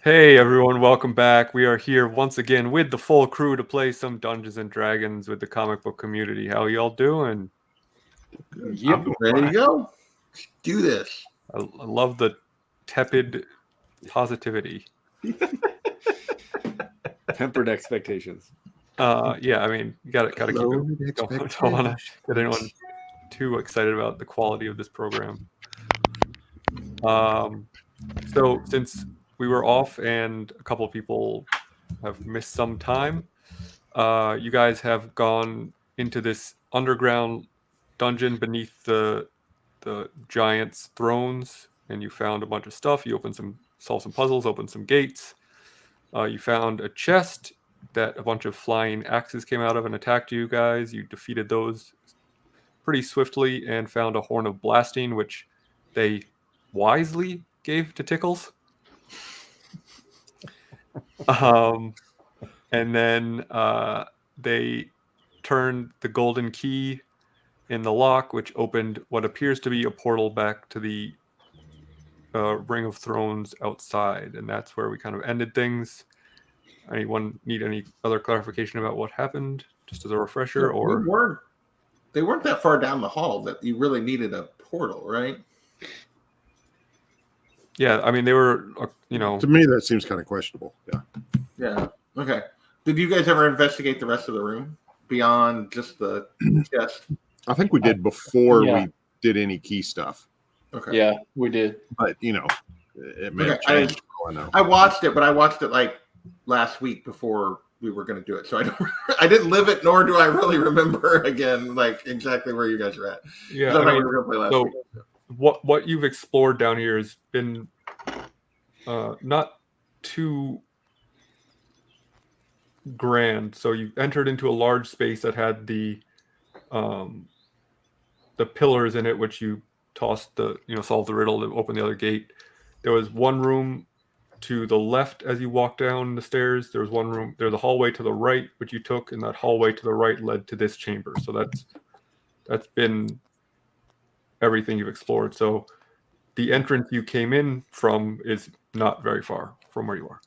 Hey everyone, welcome back. We are here once again with the full crew to play some Dungeons and Dragons with the comic book community. How y'all doing? Yep, ready to go. Let's do this. I love the tepid positivity. Tempered expectations. Yeah, I mean, you gotta keep it going. Don't want to get anyone too excited about the quality of this program. So since we were off and a couple of people have missed some time, you guys have gone into this underground dungeon beneath the giants' thrones, and you found a bunch of stuff. You solved some puzzles, opened some gates. You found a chest that a bunch of flying axes came out of and attacked you guys. You defeated those pretty swiftly and found a horn of blasting, which they wisely gave to Tickles. And then they turned the golden key in the lock, which opened what appears to be a portal back to the Ring of Thrones outside, and that's where we kind of ended things. Anyone need any other clarification about what happened, just as a refresher? Or they weren't that far down the hall that you really needed a portal, right? Yeah, I mean they were, To me, that seems kind of questionable. Yeah. Yeah. Okay. Did you guys ever investigate the rest of the room beyond just the chest? I think we did before we did any key stuff. Okay. Yeah, we did. But, it may have changed. I watched it, but I watched it like last week before we were going to do it. So I didn't live it, nor do I really remember again, like exactly where you guys are at. Yeah. I we were going to play last week. What you've explored down here has been not too grand. So you entered into a large space that had the pillars in it, which you tossed solved the riddle to open the other gate. There was one room to the left as you walked down the stairs. There was one room. There's a hallway to the right, which you took, and that hallway to the right led to this chamber. So that's been everything you've explored. So the entrance you came in from is not very far from where you are.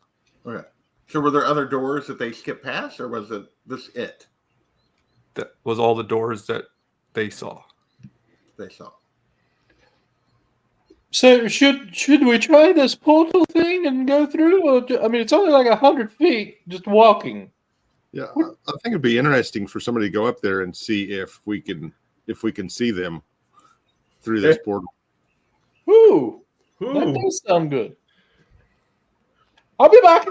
Okay. So were there other doors that they skipped past, or was it? That was all the doors that they saw. So should we try this portal thing and go through? Or it's only like 100 feet just walking. Yeah, I think it'd be interesting for somebody to go up there and see if we can see them through this portal. Ooh, that does sound good. I'll be back.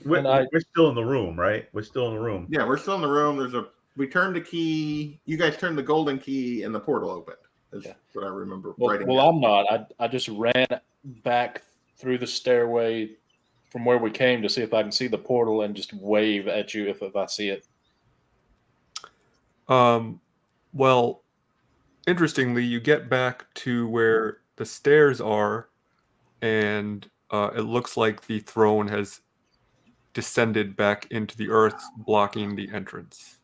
We're still in the room, right? We're still in the room. Yeah, we're still in the room. We turned the key. You guys turned the golden key, and the portal opened. That's what I remember writing. Well, I'm not. I just ran back through the stairway from where we came to see if I can see the portal and just wave at you if I see it. Well, interestingly, you get back to where the stairs are, and it looks like the throne has descended back into the earth, blocking the entrance.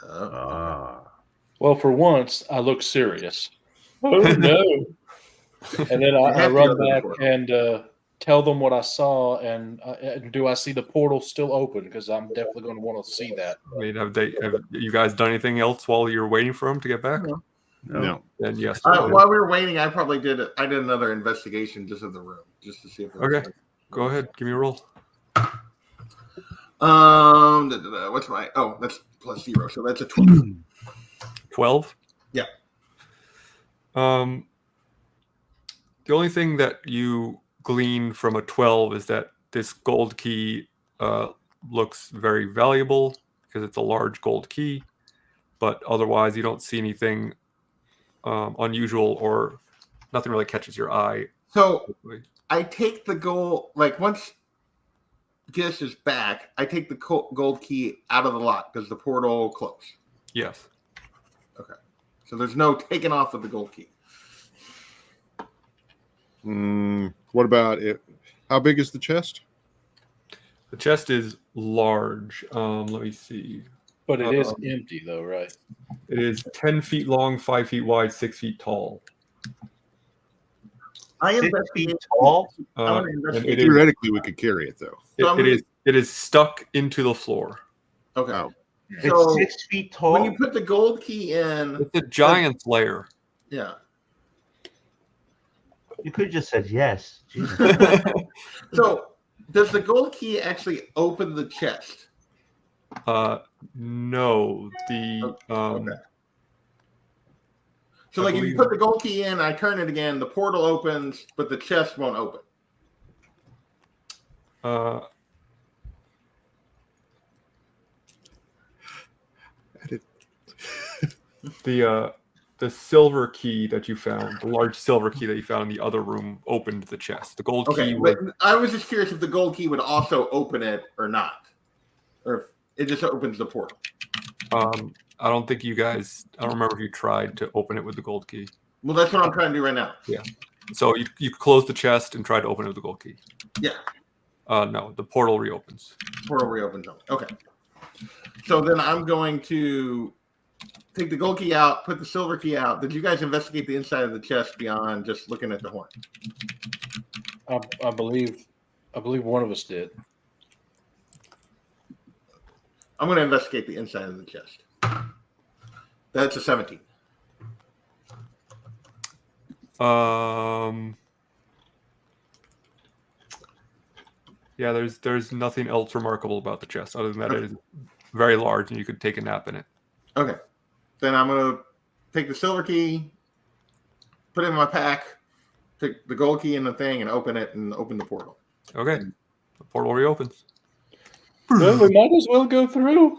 Well, for once, I look serious. Oh, no. And then I run back and tell them what I saw. And do I see the portal still open? Because I'm definitely going to want to see that. I mean, have you guys done anything else while you're waiting for them to get back? No. Then yes. While we were waiting, I probably did another investigation just of the room, just to see if it was okay. Go ahead. Give me a roll. What's my? Oh, that's +0, so that's a 12. 12? Yeah. The only thing that you glean from a 12 is that this gold key looks very valuable because it's a large gold key, but otherwise you don't see anything unusual or nothing really catches your eye. So I take the gold, like once Gish is back, I take the gold key out of the lock. Does the portal close? Yes. Okay. So there's no taking off of the gold key. What about it? How big is the chest? The chest is large. Let me see. But it is empty, though, right? It is 10 feet long, 5 feet wide, 6 feet tall. I 6 investigate. feet tall. I want to and investigate. Theoretically, we could carry it though. it is stuck into the floor. Okay. Oh. So It's 6 feet tall. when you put the gold key in, It's a giant's lair. yeah. You could have just said yes. Jesus. So does the gold key actually open the chest? No, the Okay. So I like if you believe- put the gold key in, I turn it again, the portal opens, but the chest won't open. The silver key that you found, the large silver key that you found in the other room, opened the chest. The gold Okay, key was. but I was just curious if the gold key would also open it or not, or if it just opens the portal. I don't think you guys. I don't remember if you tried to open it with the gold key. Well, that's what I'm trying to do right now. So you close the chest and try to open it with the gold key. Yeah, No, the portal reopens. portal reopens. Okay. So then I'm going to take the gold key out, put the silver key out. Did you guys investigate the inside of the chest beyond just looking at the horn? I believe one of us did. I'm going to investigate the inside of the chest. That's a 17. Yeah, there's nothing else remarkable about the chest other than that it is very large and you could take a nap in it. Okay. Then I'm going to take the silver key, put it in my pack, take the gold key in the thing, and open it and open the portal. Okay, the portal reopens. Well, we might as well go through.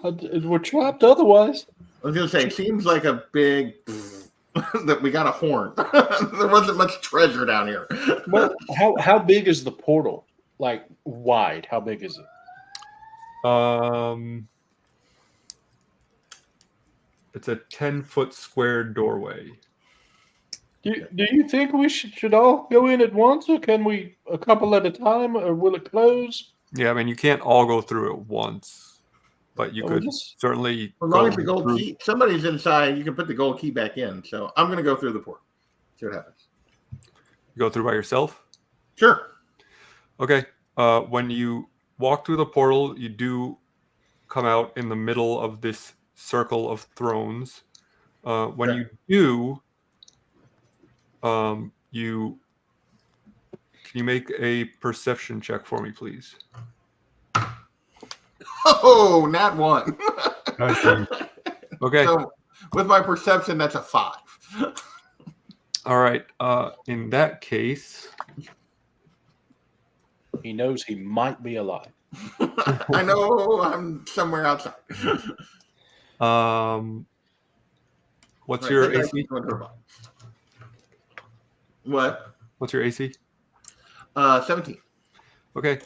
We're trapped otherwise. I was going to say, it seems like a big that we got a horn. There wasn't much treasure down here. Well, how big is the portal? Like wide? How big is it? It's a 10-foot square doorway. Do you think we should all go in at once, or can we a couple at a time, or will it close? Yeah, I mean you can't all go through it once, but you could certainly. As long as go the gold through. key, somebody's inside, you can put the gold key back in. So I'm going to go through the portal. See what happens. You go through by yourself. Sure. Okay. When you walk through the portal, you do come out in the middle of this circle of thrones. When you do, can you make a perception check for me, please? Oh, not one. Okay. So with my perception, that's a 5. All right. In that case, He knows he might be alive. I know I'm somewhere outside. what's your Right, AC? What? What's your AC? 17. Okay.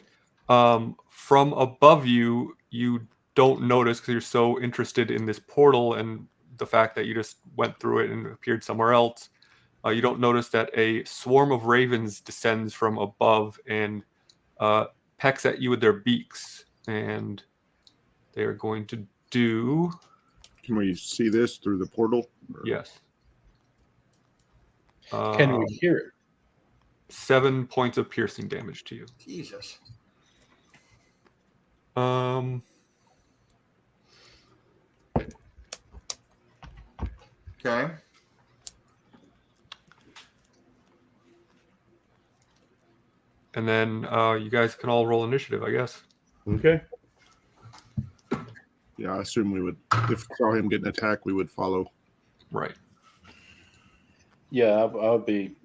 From above you, you don't notice because you're so interested in this portal and the fact that you just went through it and appeared somewhere else. You don't notice that a swarm of ravens descends from above and pecks at you with their beaks. And they are going to do... Can we see this through the portal? Yes. Can we hear it? 7 points of piercing damage to you. Jesus. Okay. And then you guys can all roll initiative, I guess. Okay. Yeah, I assume we would. If we saw him getting attacked, we would follow. Right. Yeah, I would be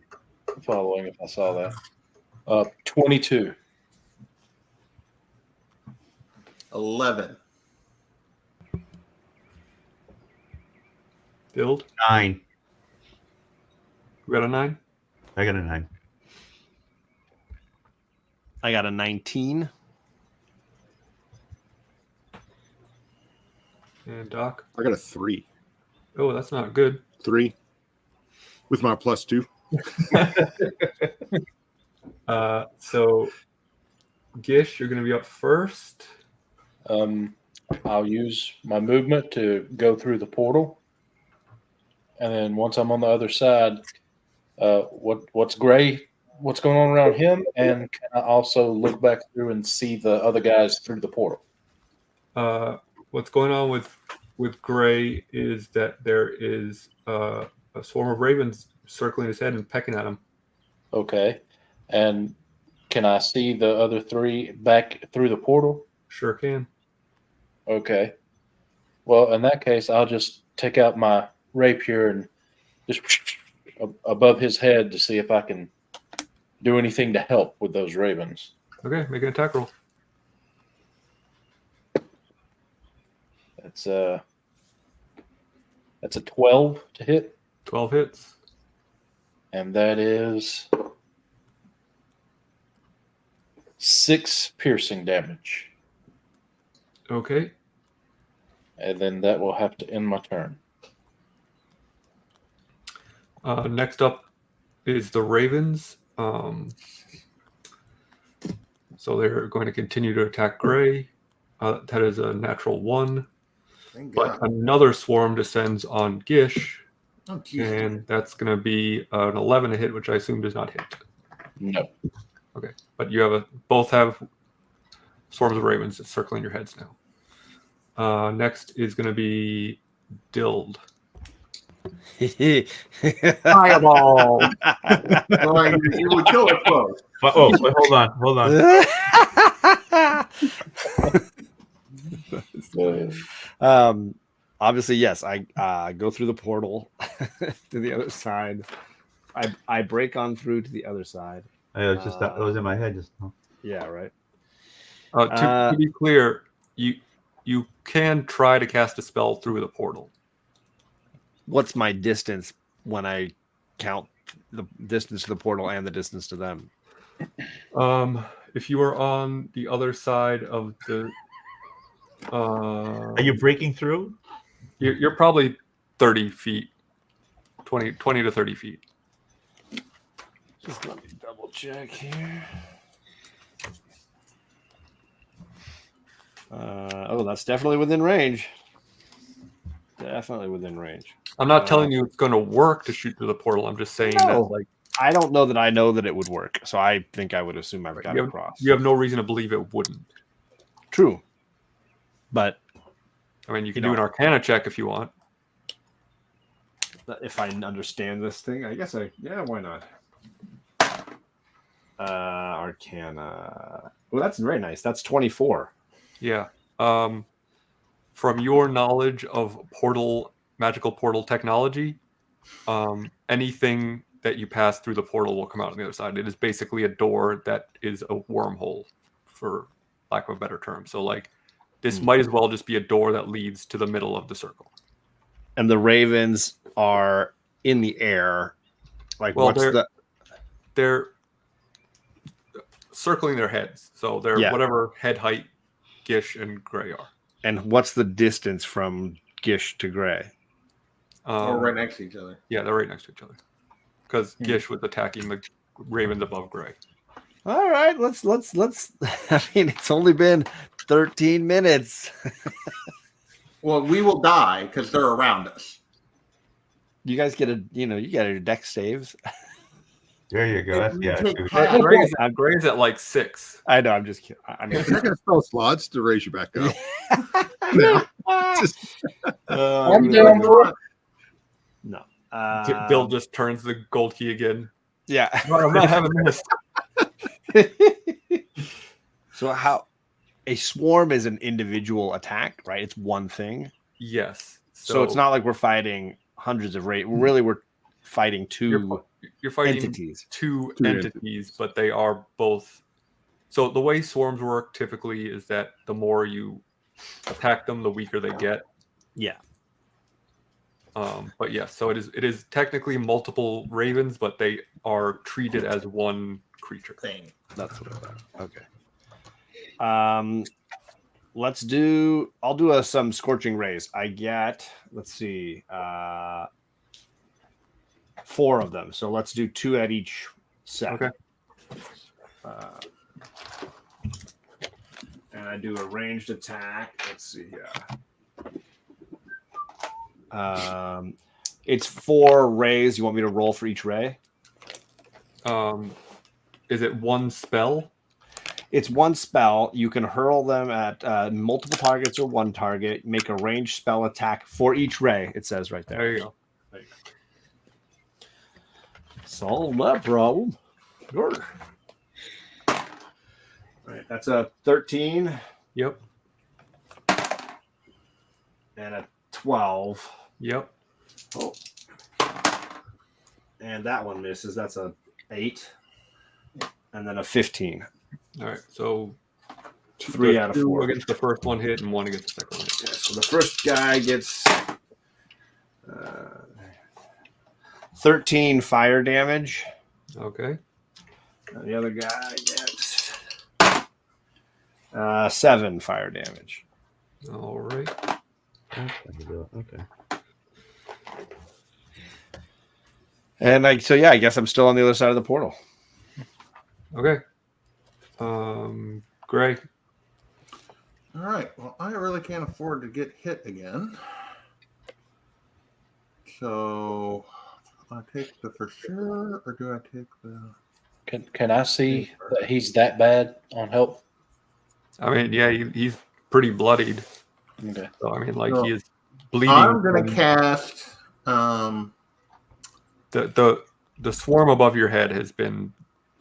following if I saw that. 22. 11. Build. 9. We got a 9? I got a 9. I got a 19. And Doc? I got a 3. Oh, that's not good. 3 with my +2. So, Gish, you're going to be up first. I'll use my movement to go through the portal, and then once I'm on the other side, what's Gray what's going on around him, and can I also look back through and see the other guys through the portal? What's going on with Gray is that there is a swarm of ravens circling his head and pecking at him. Okay. And can I see the other three back through the portal? Sure can. Okay. Well, in that case, I'll just take out my rapier and just above his head to see if I can do anything to help with those ravens. Okay, make an attack roll. That's a 12 to hit, 12 hits. and that is 6 piercing damage. Okay. And then that will have to end my turn. Next up is the ravens. So they're going to continue to attack Gray. That is a natural 1. Thank But God. another swarm descends on Gish, Oh, Jesus. and that's going to be an 11 to hit, which I assume does not hit. No. Okay, but you have both have swarms of ravens circling your heads now. Next is going to be Dild. Fireball. Boy, you would kill it close. Oh, wait, hold on. Obviously, yes. I go through the portal to the other side. I break on through to the other side. It was just that was in my head just now. Yeah, right. To be clear, you can try to cast a spell through the portal. What's my distance when I count the distance to the portal and the distance to them? If you are on the other side of the, Are you breaking through? you're probably 30 feet, 20 to 30 feet. Just let me double check here. That's definitely within range. Definitely within range. I'm not telling you it's going to work to shoot through the portal. I'm just saying that, like, I don't know that I know that it would work, so I think I would assume I've got it across. You have no reason to believe it wouldn't. True, but I mean, you can do an Arcana check if you want. If I understand this thing, I guess why not? Arcana. Well, that's very nice. That's 24. Yeah. From your knowledge of magical portal technology, anything that you pass through the portal will come out on the other side. It is basically a door that is a wormhole, for lack of a better term. So, like, this might as well just be a door that leads to the middle of the circle. And the ravens are in the air. Like, well, they're circling their heads. So they're whatever head height Gish and Gray are. And what's the distance from Gish to Gray? They're right next to each other. Yeah, they're right next to each other. Because Gish was attacking the ravens above Gray. All right, let's. I mean, it's only been 13 minutes. Well, we will die because they're around us. You guys get you got your deck saves. There you go. Gray's at like 6. I know. I'm just kidding. I mean, you're gonna spell slots to raise you back up. I'm down for it. No. Bill just turns the gold key again. Yeah. No, I'm not having this. So how a swarm is an individual attack, right? It's one thing. Yes. So it's not like we're fighting hundreds of we're fighting two. You're fighting entities. Two entities, but they are both. So the way swarms work typically is that the more you attack them, the weaker they get. Yeah. But yes, so it is technically multiple ravens, but they are treated as one creature. Thing. That's what I thought. Okay. I'll do some scorching rays. I get, let's see, 4 of them. So let's do 2 at each set. Okay. And I do a ranged attack. Let's see here. It's 4 rays. You want me to roll for each ray? is it one spell? It's one spell. You can hurl them at multiple targets or one target. Make a ranged spell attack for each ray. It says right there. There you go. Solve that problem. Sure. All right, that's a 13 Yep. and a 12. Yep. Oh. And that one misses. That's a 8. And then a 15. All right. So 3 out of 2 4. against the first one hit and 1 against the second one hit. Yeah, so the first guy gets 13 fire damage. Okay. And the other guy gets 7 fire damage. All right. Okay. And I guess I'm still on the other side of the portal. Okay. Gray. All right. Well, I really can't afford to get hit again. So, do I take the for sure, or do I take the? Can I see that he's that bad on help? I mean, yeah, he's pretty bloodied. Okay. So I mean, like So, he is bleeding. I'm gonna from- cast. The swarm above your head has been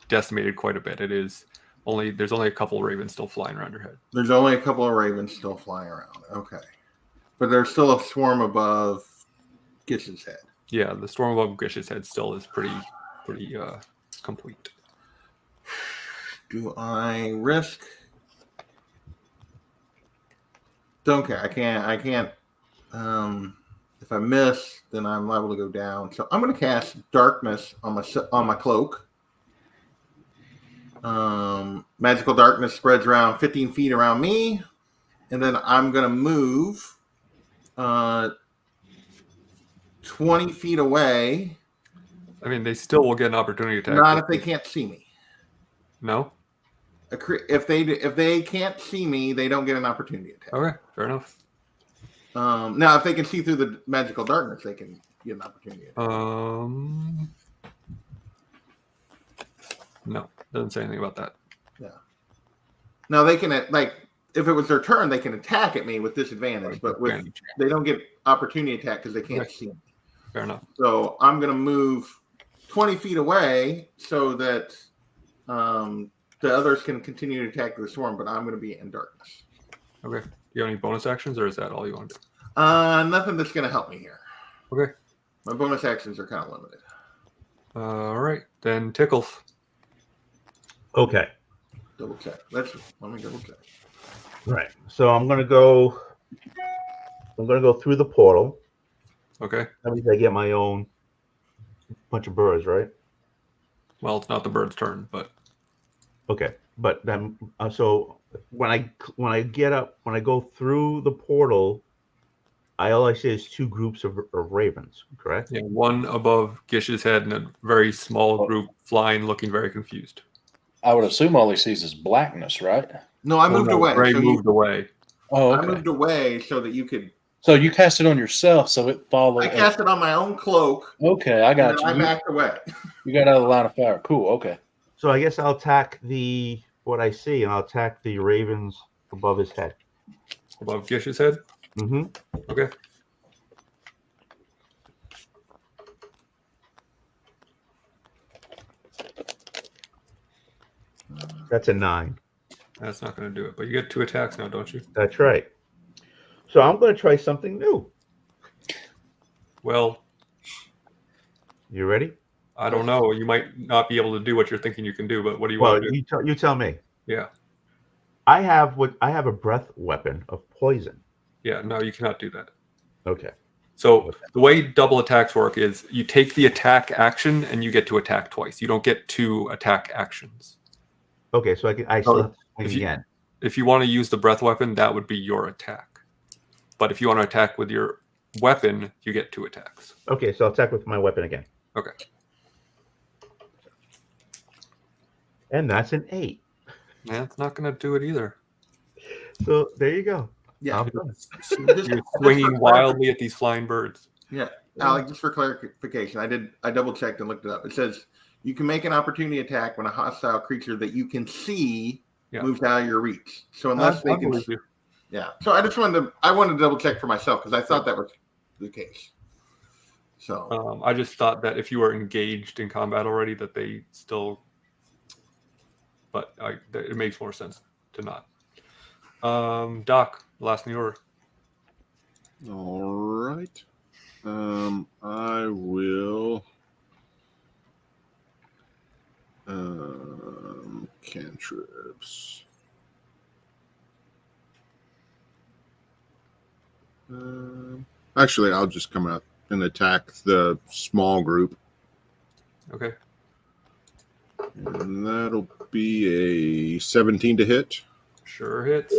decimated quite a bit. There's only a couple of ravens still flying around your head. There's only a couple of ravens still flying around. Okay, but there's still a swarm above Gish's head. Yeah, the storm above Gish's head still is pretty complete. Do I risk? Don't care. I can't. If I miss, then I'm liable to go down. So I'm going to cast darkness on my cloak. Magical darkness spreads around 15 feet around me, and then I'm going to move 20 feet away. I mean, they still will get an opportunity attack. Not if they can't see me. No. If they can't see me, they don't get an opportunity attack. Okay, fair enough. Now, if they can see through the magical darkness, they can get an opportunity attack. No, doesn't say anything about that. Yeah. Now they can if it was their turn, they can attack at me with disadvantage, but they don't get opportunity attack because they can't see me. Fair enough. So I'm going to move 20 feet away so that the others can continue to attack the swarm, but I'm going to be in darkness. Okay. Do you have any bonus actions, or is that all you want to do? Nothing that's going to help me here. Okay. My bonus actions are kind of limited. All right, then Tickles. Okay. Double check. Let me double check. Right. So I'm gonna go through the portal. Okay. That means I get my own bunch of birds, right? Well, it's not the bird's turn, but Okay. But then, so when I go through the portal, all I see is 2 groups of ravens, correct? yeah, one above Gish's head and a very small group flying, looking very confused. I would assume all he sees is blackness, right? No, I moved away. Gray So moved away. Oh, I okay. moved away so that you could. So you cast it on yourself, so it followed. I cast it on my own cloak. Okay, I got And you. I backed away. You got out of the line of fire. Cool. Okay. So I guess I'll attack what I see, and I'll attack the ravens above his head. Above Gish's head? Mm-hmm. Okay. That's a 9. That's not going to do it, but you get 2 attacks now, don't you? That's right. So I'm going to try something new. Well, You ready? I don't know. You might not be able to do what you're thinking you can do, but what do you want to do? You tell me. Yeah. I have a breath weapon of poison. Yeah, no, you cannot do that. Okay. So the way double attacks work is you take the attack action and you get to attack twice. You don't get 2 attack actions. Okay, so I still have to swing if you- again. If you want to use the breath weapon, that would be your attack. But if you want to attack with your weapon, you get 2 attacks. Okay, so I'll attack with my weapon again. Okay. And that's an 8. That's not going to do it either. So there you go. Yeah. I'm done. You're swinging wildly at these flying birds. Yeah. Alec, just for clarification, I double checked and looked it up. It says You can make an opportunity attack when a hostile creature that you can see moves out of your reach. So unless they can, So I wanted to double check for myself because I thought that was the case. So I just thought that if you were engaged in combat already, that they still. But it makes more sense to not. Doc, last in the order. All right. I will. Cantrips. Actually, I'll just come out and attack the small group. Okay. And that'll be a 17 to hit. Sure hits.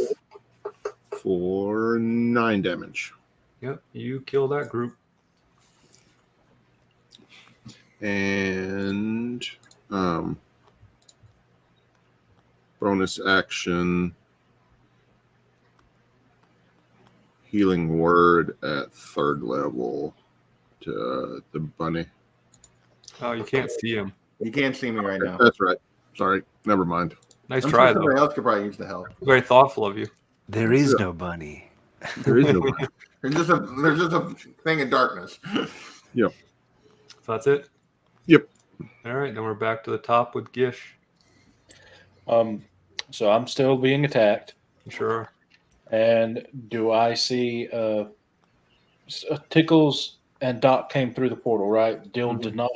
For 9 damage. Yep, you kill that group. And bonus action, healing word at 3rd level to the bunny. Oh, you can't see him. You can't see me right now. That's right. Sorry, never mind. Nice try, though. Somebody else could probably use the help. Very thoughtful of you. There is no bunny. There is no bunny. There's just a thing of darkness. Yep. So that's it? Yep. All right, then we're back to the top with Gish. So I'm still being attacked. Sure. And do I see Tickles and Doc came through the portal, right? Dill did not.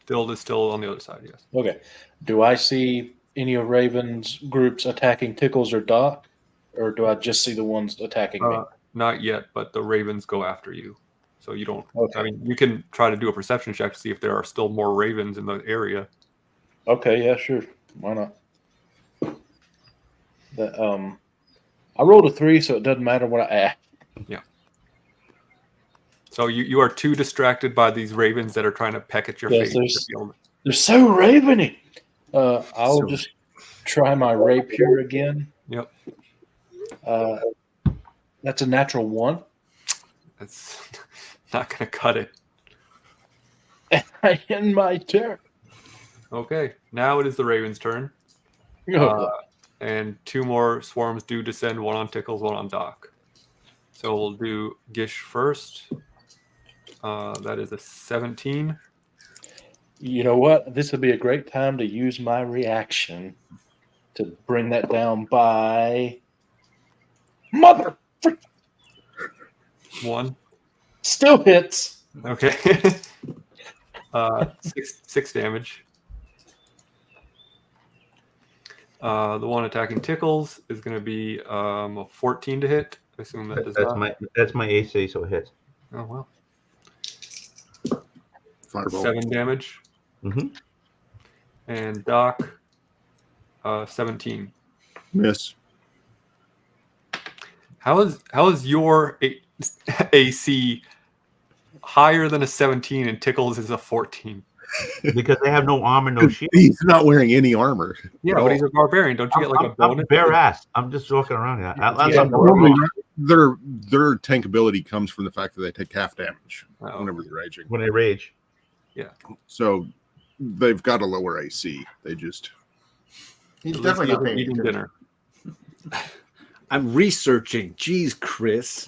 Dill is still on the other side, yes. Okay. Do I see any of Raven's groups attacking Tickles or Doc? Or do I just see the ones attacking me? Not yet, but the Ravens go after you. So you don't. Okay. I mean, you can try to do a perception check to see if there are still more Ravens in the area. Okay, yeah, sure. Why not? I rolled a 3, so it doesn't matter what I add. Yeah. So you are too distracted by these Ravens that are trying to peck at your face. They're so raveny. I'll just try my rapier again. Yep. That's a natural 1. That's not going to cut it. I end my turn. Okay, now it is the Ravens' turn. And 2 more swarms do descend, 1 on Tickles, 1 on Doc. So we'll do Gish first. That is a 17. You know what? This would be a great time to use my reaction to bring that down by mother. 1. Still hits. Okay. 6 damage. The one attacking Tickles is going to be a 14 to hit. I assume that does not. That's my AC, so it hits. Oh, well. Fireball. 7 damage. Mm-hmm. And Doc, 17. Miss. How is your AC higher than a 17 and Tickles is a 14? Because they have no armor, no shield. He's not wearing any armor. Yeah, but he's a barbarian. Don't you get like a bonus? I'm bare ass. I'm just walking around here. Their tank ability comes from the fact that they take half damage whenever they're raging. When they rage. Yeah. So they've got a lower AC. They just. He's definitely not paying eating dinner. I'm researching. Jeez, Chris.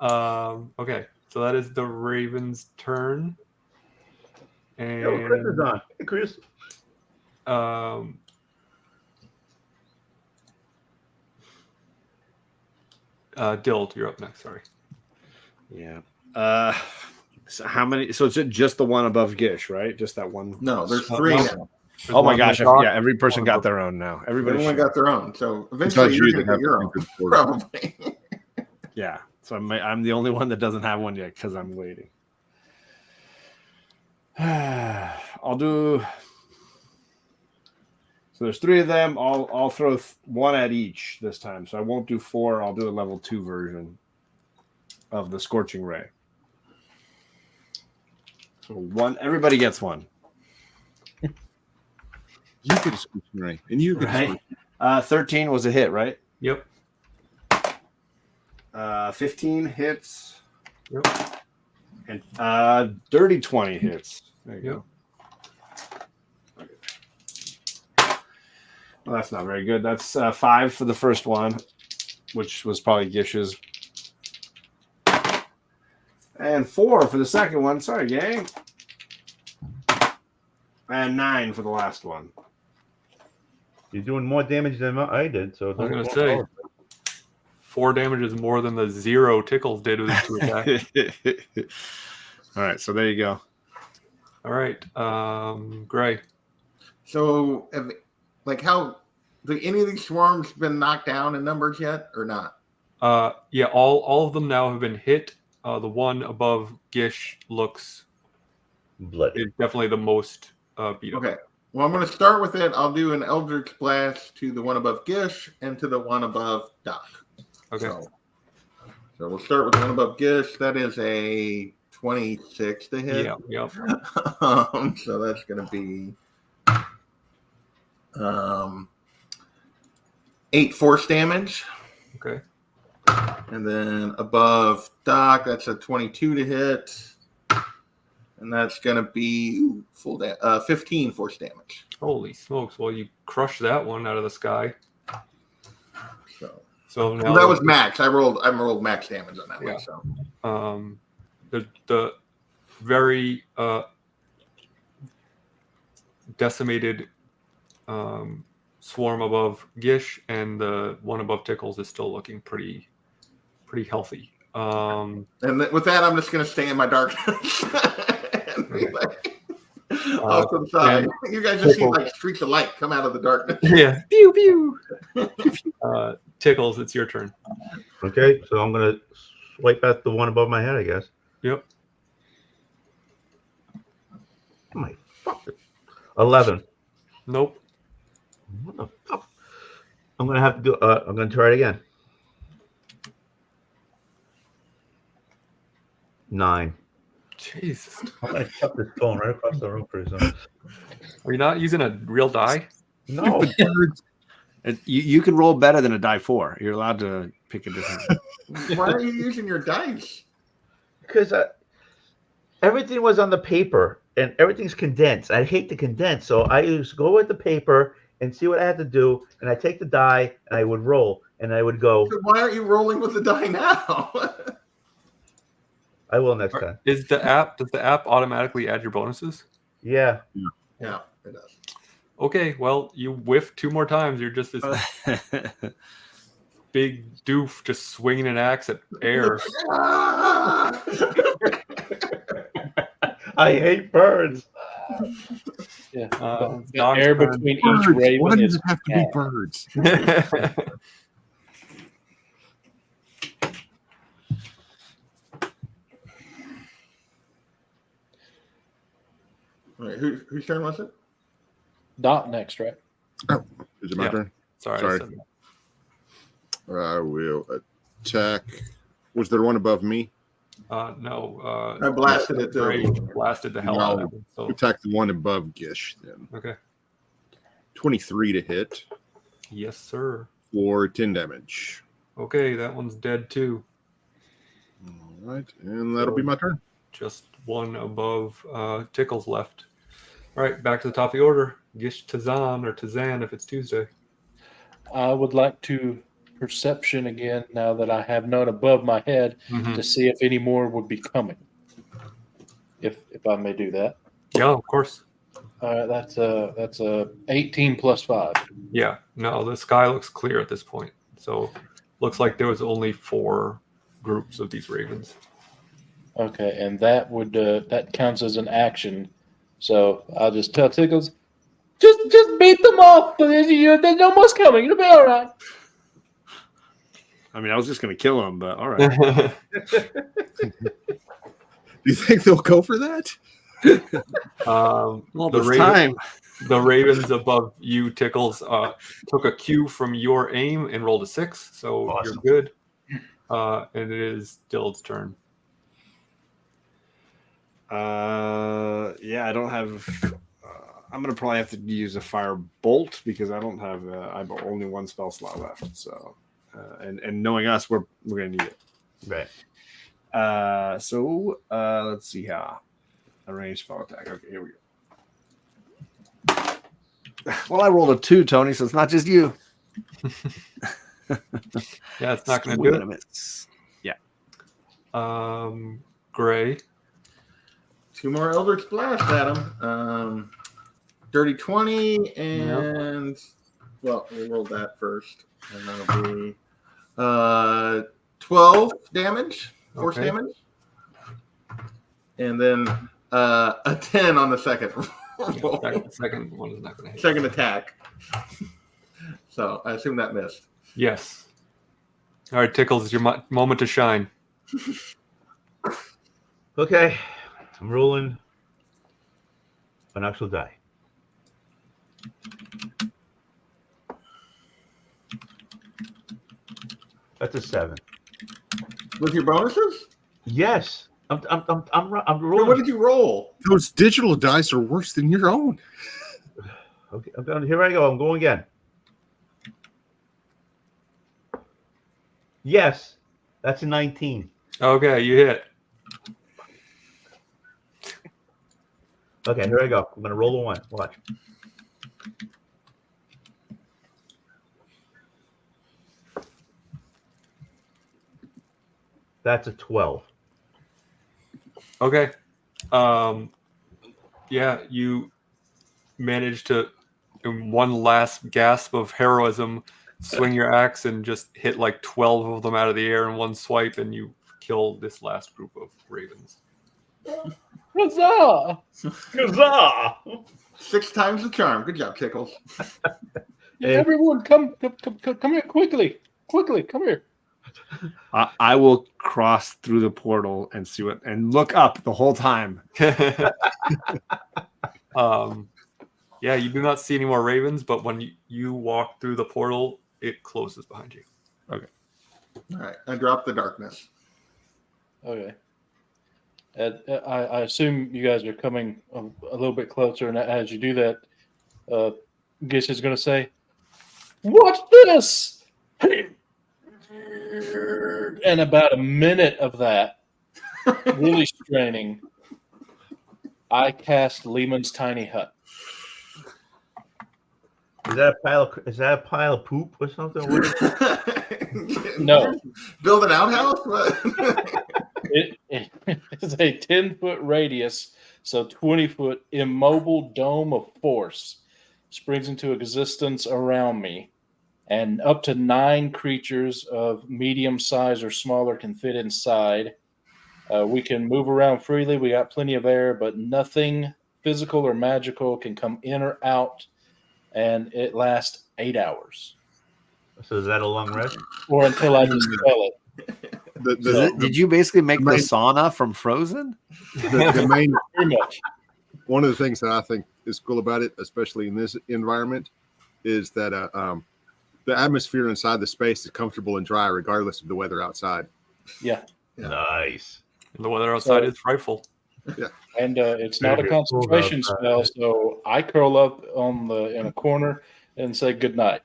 Okay, so that is the Ravens' turn. And Yo, Chris is on. Hey, Chris. Dill, you're up next. Sorry. Yeah. So how many? So it's just the one above Gish, right? Just that one. No, there's 3 now. Oh my gosh! Yeah, every person got their own now. Everyone got their own. So eventually you're going to get your own, probably. Yeah. So I'm the only one that doesn't have one yet because I'm waiting. I'll do. So there's 3 of them. I'll throw 1 at each this time. So I won't do 4. I'll do a level 2 version of the Scorching Ray. So 1. Everybody gets 1. You get a Scorching Ray, and you get a 13 was a hit, right? Yep. 15 hits. Yep. And dirty 20 hits. There you go. Well, that's not very good. That's 5 for the first one, which was probably Gish's. And 4 for the second one. Sorry, gang. And 9 for the last one. You're doing more damage than I did. So I was going to say, 4 damage is more than the 0 Tickles did with his 2 attacks. All right, so there you go. All right, Gray. So, how do any of these swarms been knocked down in numbers yet, or not? Yeah, all of them now have been hit. The one above Gish looks bloody. Definitely the most beat up. Okay. Well, I'm going to start with it. I'll do an Eldritch Blast to the one above Gish and to the one above Doc. Okay. So we'll start with the one above Gish. That is a 26 to hit. Yeah. Yep. So that's going to be 8 force damage. Okay. And then above Doc, that's a 22 to hit. And that's going to be 15 force damage. Holy smokes. Well, you crushed that one out of the sky. So now well, that was max. I rolled max damage on that one. So the very decimated swarm above Gish and the one above Tickles is still looking pretty healthy. And with that, I'm just going to stay in my darkness. Off to the side. You guys just see like streaks of light come out of the darkness. Yeah. Pew pew. Tickles, it's your turn. Okay, so I'm gonna swipe at the one above my head, I guess. Yep. My fuck. 11. Nope. What the fuck? I'm gonna have to do. I'm gonna try it again. 9. Jesus. I'm gonna chuck this phone right across the room pretty soon. Are you not using a real die? No. You can roll better than a die 4. You're allowed to pick a different. Why are you using your dice? Because everything was on the paper and everything's condensed. I hate to condense, so I just go with the paper and see what I had to do, and I take the die and I would roll, and I would go. So why aren't you rolling with the die now? I will next time. Does the app automatically add your bonuses? Yeah. Yeah, it does. Okay, well, you whiff 2 more times. You're just this big doof just swinging an axe at air. I hate birds. Yeah. The air between each raven. Why does it have to be birds? All right, whose turn was it? Dot next, right? Oh, is it my turn? Sorry. I will attack. Was there one above me? No. I blasted it. Blasted the hell out of it. So. Attack the one above Gish then. Okay. 23 to hit. Yes, sir. For 10 damage. Okay, that one's dead too. All right, and that'll be my turn. Just one above Tickles left. All right, back to the top of the order. Gish Tazan or Tazan if it's Tuesday. I would like to perception again now that I have none above my head to see if any more would be coming. If I may do that. Yeah, of course. That's a 18 plus 5. Yeah, no, the sky looks clear at this point. So looks like there was only 4 groups of these ravens. Okay, and that would that counts as an action. So I'll just tell Tickles, just beat them off. There's no more coming. It'll be all right. I mean, I was just going to kill him, but all right. Do you think they'll go for that? The ravens above you, Tickles, took a cue from your aim and rolled a 6, so awesome. You're good. And it is Dild's turn. Yeah, I don't have. I'm gonna probably have to use a fire bolt because I don't have. I have only 1 spell slot left. So, and knowing us, we're gonna need it. Right. So let's see how. A ranged spell attack. Okay, here we go. Well, I rolled a 2, Tony, so it's not just you. Yeah, it's not going to do it. Miss. Yeah. Gray. 2 more Eldritch Blast at him. Dirty 20 and well, we'll roll that first, and that'll be 12 damage, force damage, and then a 10 on the second roll. Second one is not going to hit. Second attack. So I assume that missed. Yes. All right, Tickles, it's your moment to shine. Okay, I'm rolling an actual die. That's a 7. With your bonuses? Yes, I'm Hey, rolling. what did you roll? Those digital dice are worse than your own. Okay, here I go. I'm going again. Yes, that's a 19. Okay, you hit. Okay, here I go. I'm gonna roll a 1. Watch. That's a 12. Okay. Yeah, you managed to, in one last gasp of heroism, swing your axe and just hit like 12 of them out of the air in one swipe, and you kill this last group of ravens. Huzzah! Huzzah! 6 times the charm. Good job, Tickles. Everyone, come here quickly! Quickly, come here. I will cross through the portal and see what, and look up the whole time. Yeah, you do not see any more ravens, but when you walk through the portal, it closes behind you. Okay. All right. I dropped the darkness. Okay. I assume you guys are coming a little bit closer, and as you do that, Gish is going to say, "Watch this!" And about a minute of that, really straining, I cast Lehman's Tiny Hut. Is that a pile of poop or something? What is No. Build an outhouse? It is a 10-foot radius, so 20-foot immobile dome of force springs into existence around me, and up to 9 creatures of medium size or smaller can fit inside. We can move around freely. We got plenty of air, but nothing physical or magical can come in or out, and it lasts 8 hours. So is that a long rest? Or until I dispel it. Did you basically make the sauna from Frozen? The main, Pretty much. one of the things that I think is cool about it, especially in this environment, is that the atmosphere inside the space is comfortable and dry, regardless of the weather outside. Yeah. Nice. And the weather outside is frightful. Yeah. And it's not a concentration spell, so I curl up in a corner and say good night.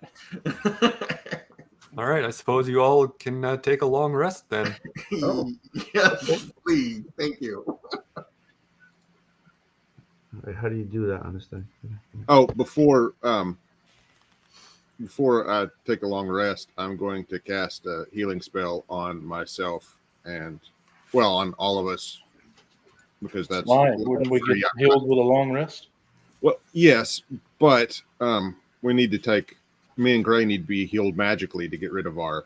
All right, I suppose you all can take a long rest then. Oh. Yes, please. Thank you. How do you do that on this thing? Oh, before I take a long rest, I'm going to cast a healing spell on myself and, well, on all of us, because that's Why? Wouldn't we get healed with a long rest? Well, yes, but me and Gray need to be healed magically to get rid of our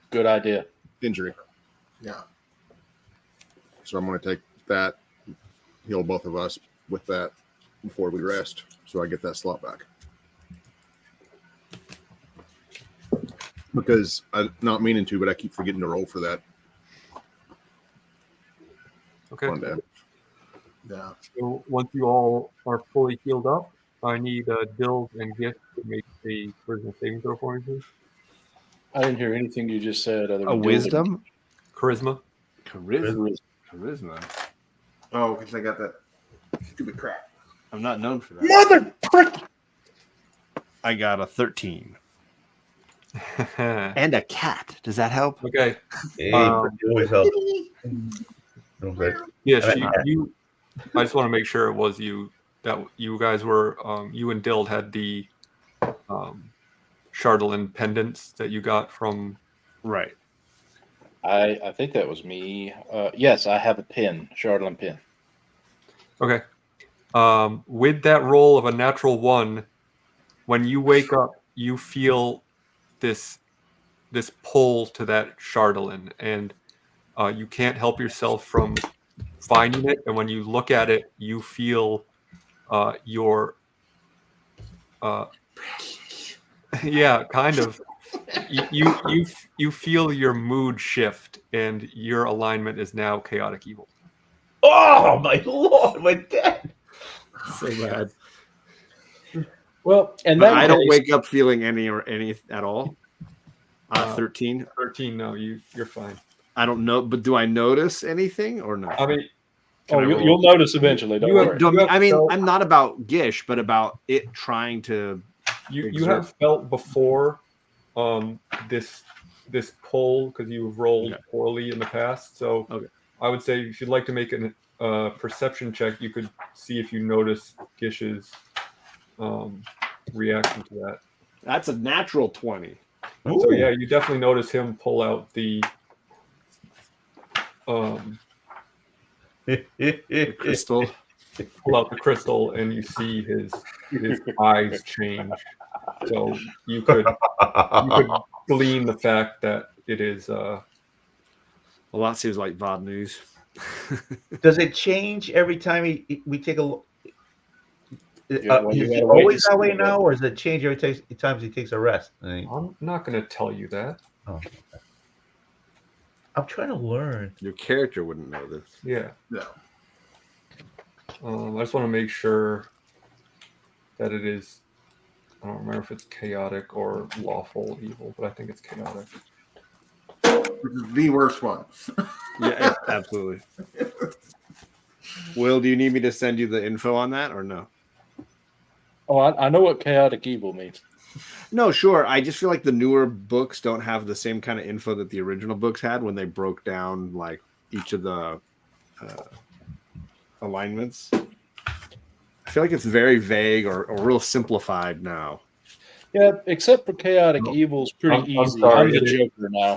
Good idea. injury. Yeah. So I'm going to take that, heal both of us with that before we rest, so I get that slot back. Because I'm not meaning to, but I keep forgetting to roll for that. Okay. One damage. Yeah. So once you all are fully healed up, I need Dills and Gift to make a charisma saving throw for me, please. I didn't hear anything you just said. Other A than wisdom? Charisma. Charisma. Oh, because I got that stupid crap. I'm not known for that. Mother frick! I got a 13. And a cat. Does that help? Okay. Hey, always helps. Yes, you. I just want to make sure it was you, that you guys were, you and Dild had the Chardolin pendants that you got from. Right. I think that was me. Yes, I have a pin, Chardolin pin. Okay. With that roll of a natural 1, when you wake up, you feel this pull to that Chardolin, and you can't help yourself from finding it. And when you look at it, you feel your yeah, kind of. You feel your mood shift, and your alignment is now chaotic evil. Oh my lord, we're dead. So bad. Well, and I don't wake up feeling any at all. 13. 13. No, you're fine. I don't know, but do I notice anything or no? I mean, you'll notice eventually. Don't worry. I mean, I'm not about Gish, but about it trying to. You have felt before this pull because you've rolled poorly in the past. So I would say if you'd like to make a perception check, you could see if you notice Gish's reaction to that. That's a natural 20. Ooh. So yeah, you definitely notice him pull out the crystal. Pull out the crystal, and you see his eyes change. So you could glean the fact that it is. Well, that seems like bad news. Does it change every time we take a look? Is he always that way now, or does it change every time he takes a rest? I'm not going to tell you that. Oh, okay. I'm trying to learn. Your character wouldn't know this. Yeah. No. I just want to make sure that it is. I don't remember if it's chaotic or lawful evil, but I think it's chaotic. Which is the worst one. Yeah, absolutely. Will, do you need me to send you the info on that or no? Oh, I know what chaotic evil means. No, sure. I just feel like the newer books don't have the same kind of info that the original books had when they broke down like each of the alignments. I feel like it's very vague or real simplified now. Yeah, except for chaotic evil is pretty easy. I'm the Joker now.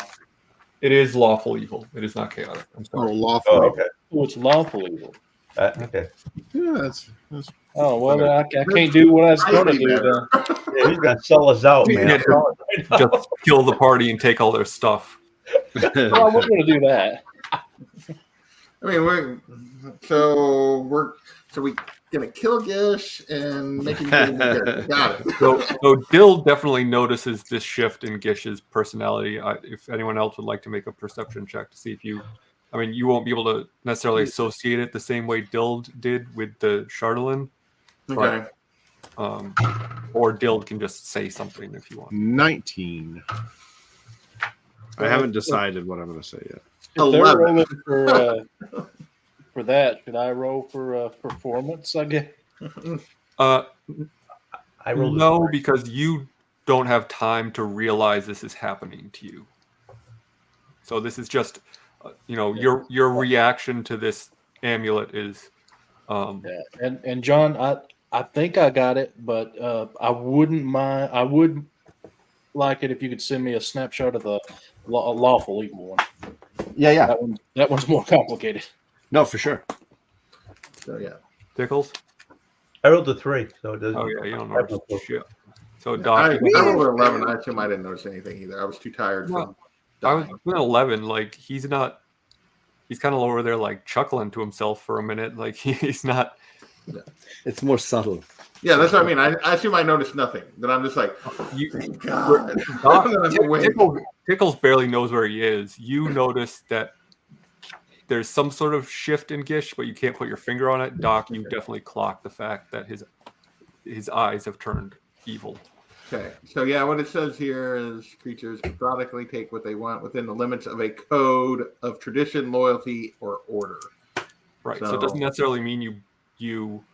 It is lawful evil. It is not chaotic. I'm sorry. Oh, lawful. Oh, okay. Oh, it's lawful evil. Okay. Yeah, that's oh well, I can't do what I was going to do. Yeah, he's gonna sell us out, man. Just kill the party and take all their stuff. Well, I wasn't going to do that. I mean, we're gonna kill Gish and make him got it. So Dill definitely notices this shift in Gish's personality. If anyone else would like to make a perception check to see if you, I mean, you won't be able to necessarily associate it the same way Dild did with the Chardolin. Okay. Or Dild can just say something if you want. 19. I haven't decided what I'm going to say yet. If they're rolling for that, should I roll for performance? I guess. I rolled no, because you don't have time to realize this is happening to you. So this is just, your reaction to this amulet is. And John, I think I got it, but I wouldn't mind. I would like it if you could send me a snapshot of the lawful evil one. Yeah. That one's more complicated. No, for sure. So yeah, Tickles. I rolled a 3, so it doesn't. Oh yeah, you don't notice shit. So Doc, I rolled an 11. I assume I didn't notice anything either. I was too tired. I was an 11. Like he's not. He's kind of over there, like chuckling to himself for a minute. Like he's not. Yeah. It's more subtle. Yeah, that's what I mean. I assume I noticed nothing. Then I'm just like, thank God. Tickles barely knows where he is. You notice that there's some sort of shift in Gish, but you can't put your finger on it. Doc, you definitely clock the fact that his eyes have turned evil. Okay, so yeah, what it says here is creatures methodically take what they want within the limits of a code of tradition, loyalty, or order. Right. So it doesn't necessarily mean you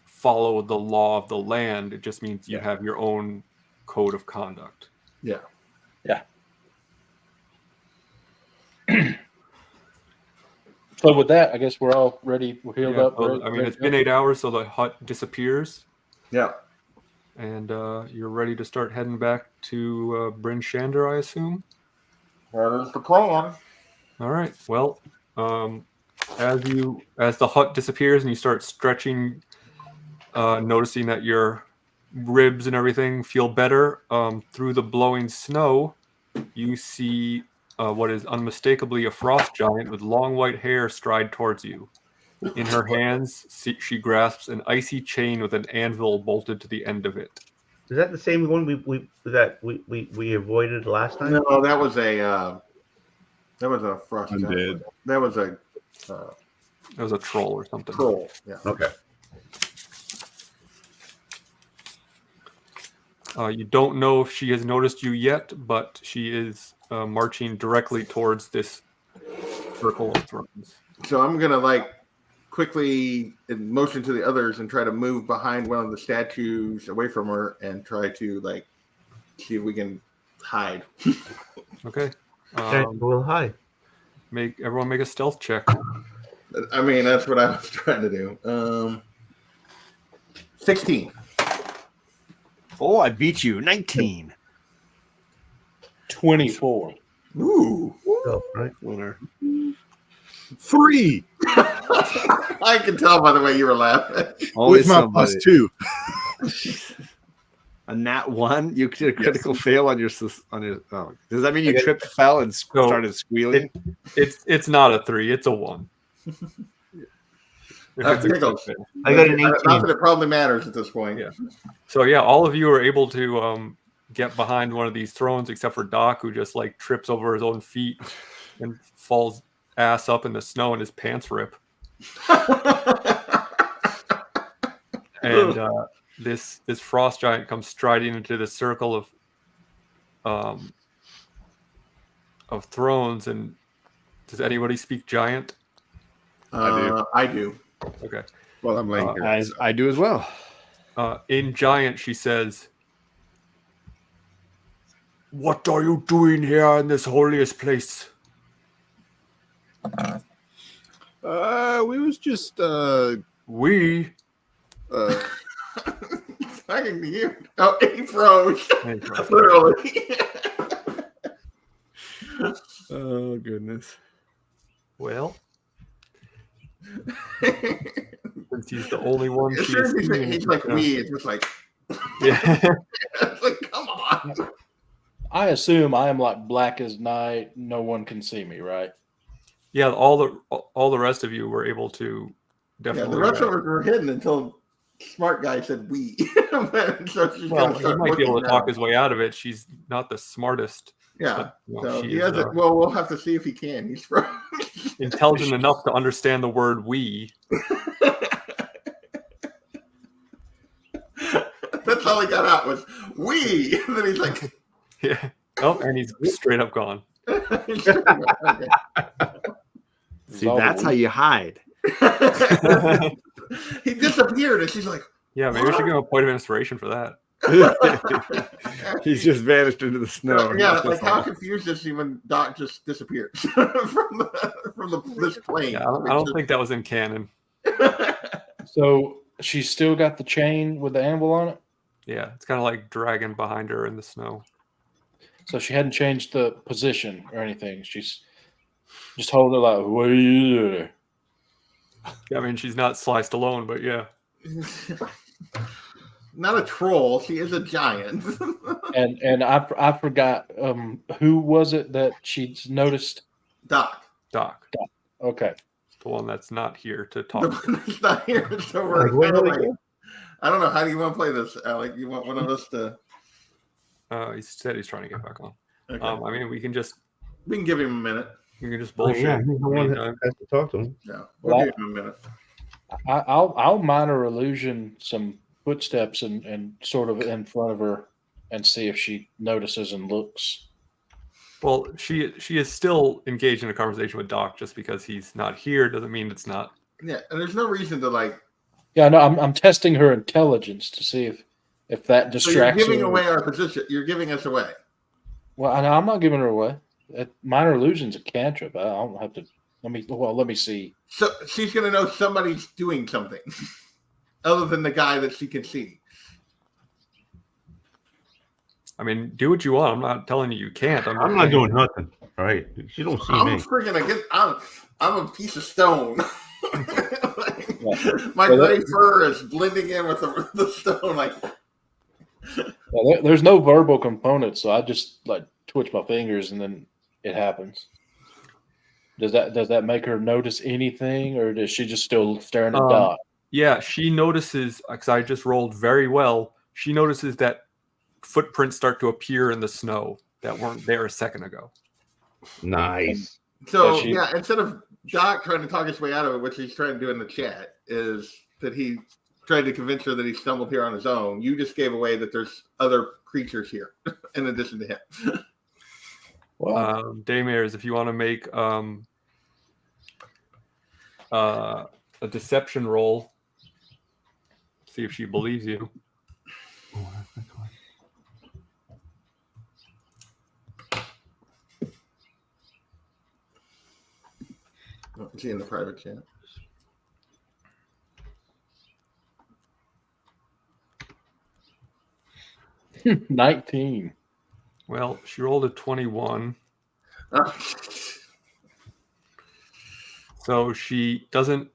follow the law of the land. It just means you have your own code of conduct. Yeah. So with that, I guess we're all ready. We're healed up. So, it's been 8 hours, so the hut disappears. Yeah. And you're ready to start heading back to Bryn Shander, I assume? That is the plan. All right. Well, as the hut disappears and you start stretching, noticing that your ribs and everything feel better, through the blowing snow, you see what is unmistakably a frost giant with long white hair stride towards you. In her hands, she grasps an icy chain with an anvil bolted to the end of it. Is that the same one we avoided last time? No, that was a frost Undead. That was a troll or something. Troll. Yeah. Okay. You don't know if she has noticed you yet, but she is marching directly towards this circle of thrones. So I'm gonna quickly motion to the others and try to move behind one of the statues away from her and try to see if we can hide. Okay. We'll hide. Everyone make a stealth check. I mean, that's what I was trying to do. 16. Oh, I beat you. 19. 24. Ooh. Oh, right. Winner. 3 I can tell by the way you were laughing. with my +2. A nat 1? You did a critical fail on your. Oh, does that mean you tripped, fell, and started squealing? It's not a 3. It's a 1. I got an 18. Not that it probably matters at this point. Yeah. So all of you are able to get behind one of these thrones, except for Doc, who just trips over his own feet and falls ass up in the snow and his pants rip. And this frost giant comes striding into the circle of thrones. And does anybody speak giant? I do. Okay. Well, I'm laying here. I do as well. In giant, she says, "What are you doing here in this holiest place?" We was just We. Talking to you. Oh, he froze. Literally. Oh goodness. Well, since he's the only one As she soon is as seeing, he's like we, it's just like, yeah. it's like, come on. I assume I am black as night. No one can see me, right? Yeah, all the rest of you were able to definitely. Yeah, the rest of us were hidden until smart guy said we. So she's he might be able to talk his way out of it. She's not the smartest. Yeah. But, so he has it. Well, we'll have to see if he can. He's intelligent enough to understand the word "we." That's all he got out was "we," and then he's like, "Yeah." Oh, and he's straight up gone. Okay. See, that's how you hide. He disappeared, and she's like, "Yeah, maybe we should give him a point of inspiration for that." He's just vanished into the snow. Yeah, how confused is he when Doc just disappeared from this plane? Yeah, I don't think that was in canon. So she's still got the chain with the anvil on it? Yeah, it's kind of dragging behind her in the snow. So she hadn't changed the position or anything. She's just holding it what are you doing? I mean, she's not sliced alone, but yeah. Not a troll. She is a giant. and I forgot who was it that she noticed? Doc. Okay. The one that's not here to talk. The one that's not here. So we're I don't know. How do you want to play this, Alec? You want one of us to? He said he's trying to get back on. Okay. I mean, we can give him a minute. You can just bullshit. Yeah, he's the one that has to talk to him. Yeah, we'll give him a minute. I'll minor illusion some footsteps and sort of in front of her and see if she notices and looks. Well, she is still engaged in a conversation with Doc. Just because he's not here doesn't mean it's not. Yeah, and there's no reason to Yeah, no, I'm testing her intelligence to see if that distracts her. So you're giving away our position. You're giving us away. Well, I'm not giving her away. Minor illusion's a cantrip. I don't have to Let me see. So she's gonna know somebody's doing something other than the guy that she can see. I mean, do what you want. I'm not telling you can't. I'm not doing nothing. All right, she don't see me. I'm a piece of stone. My gray fur is blending in with the stone. Like, there's no verbal component, so I just like twitch my fingers and then it happens. Does that make her notice anything, or is she just still staring at Dot? Yeah, she notices, because I just rolled very well. She notices that footprints start to appear in the snow that weren't there a second ago. Nice. So instead of Doc trying to talk his way out of it, which he's trying to do in the chat, is that he tried to convince her that he stumbled here on his own. You just gave away that there's other creatures here in addition to him. Well, Daymares, if you want to make a deception roll, see if she believes you. Is he in the private chat? $19. Well, she rolled a 21. So she doesn't.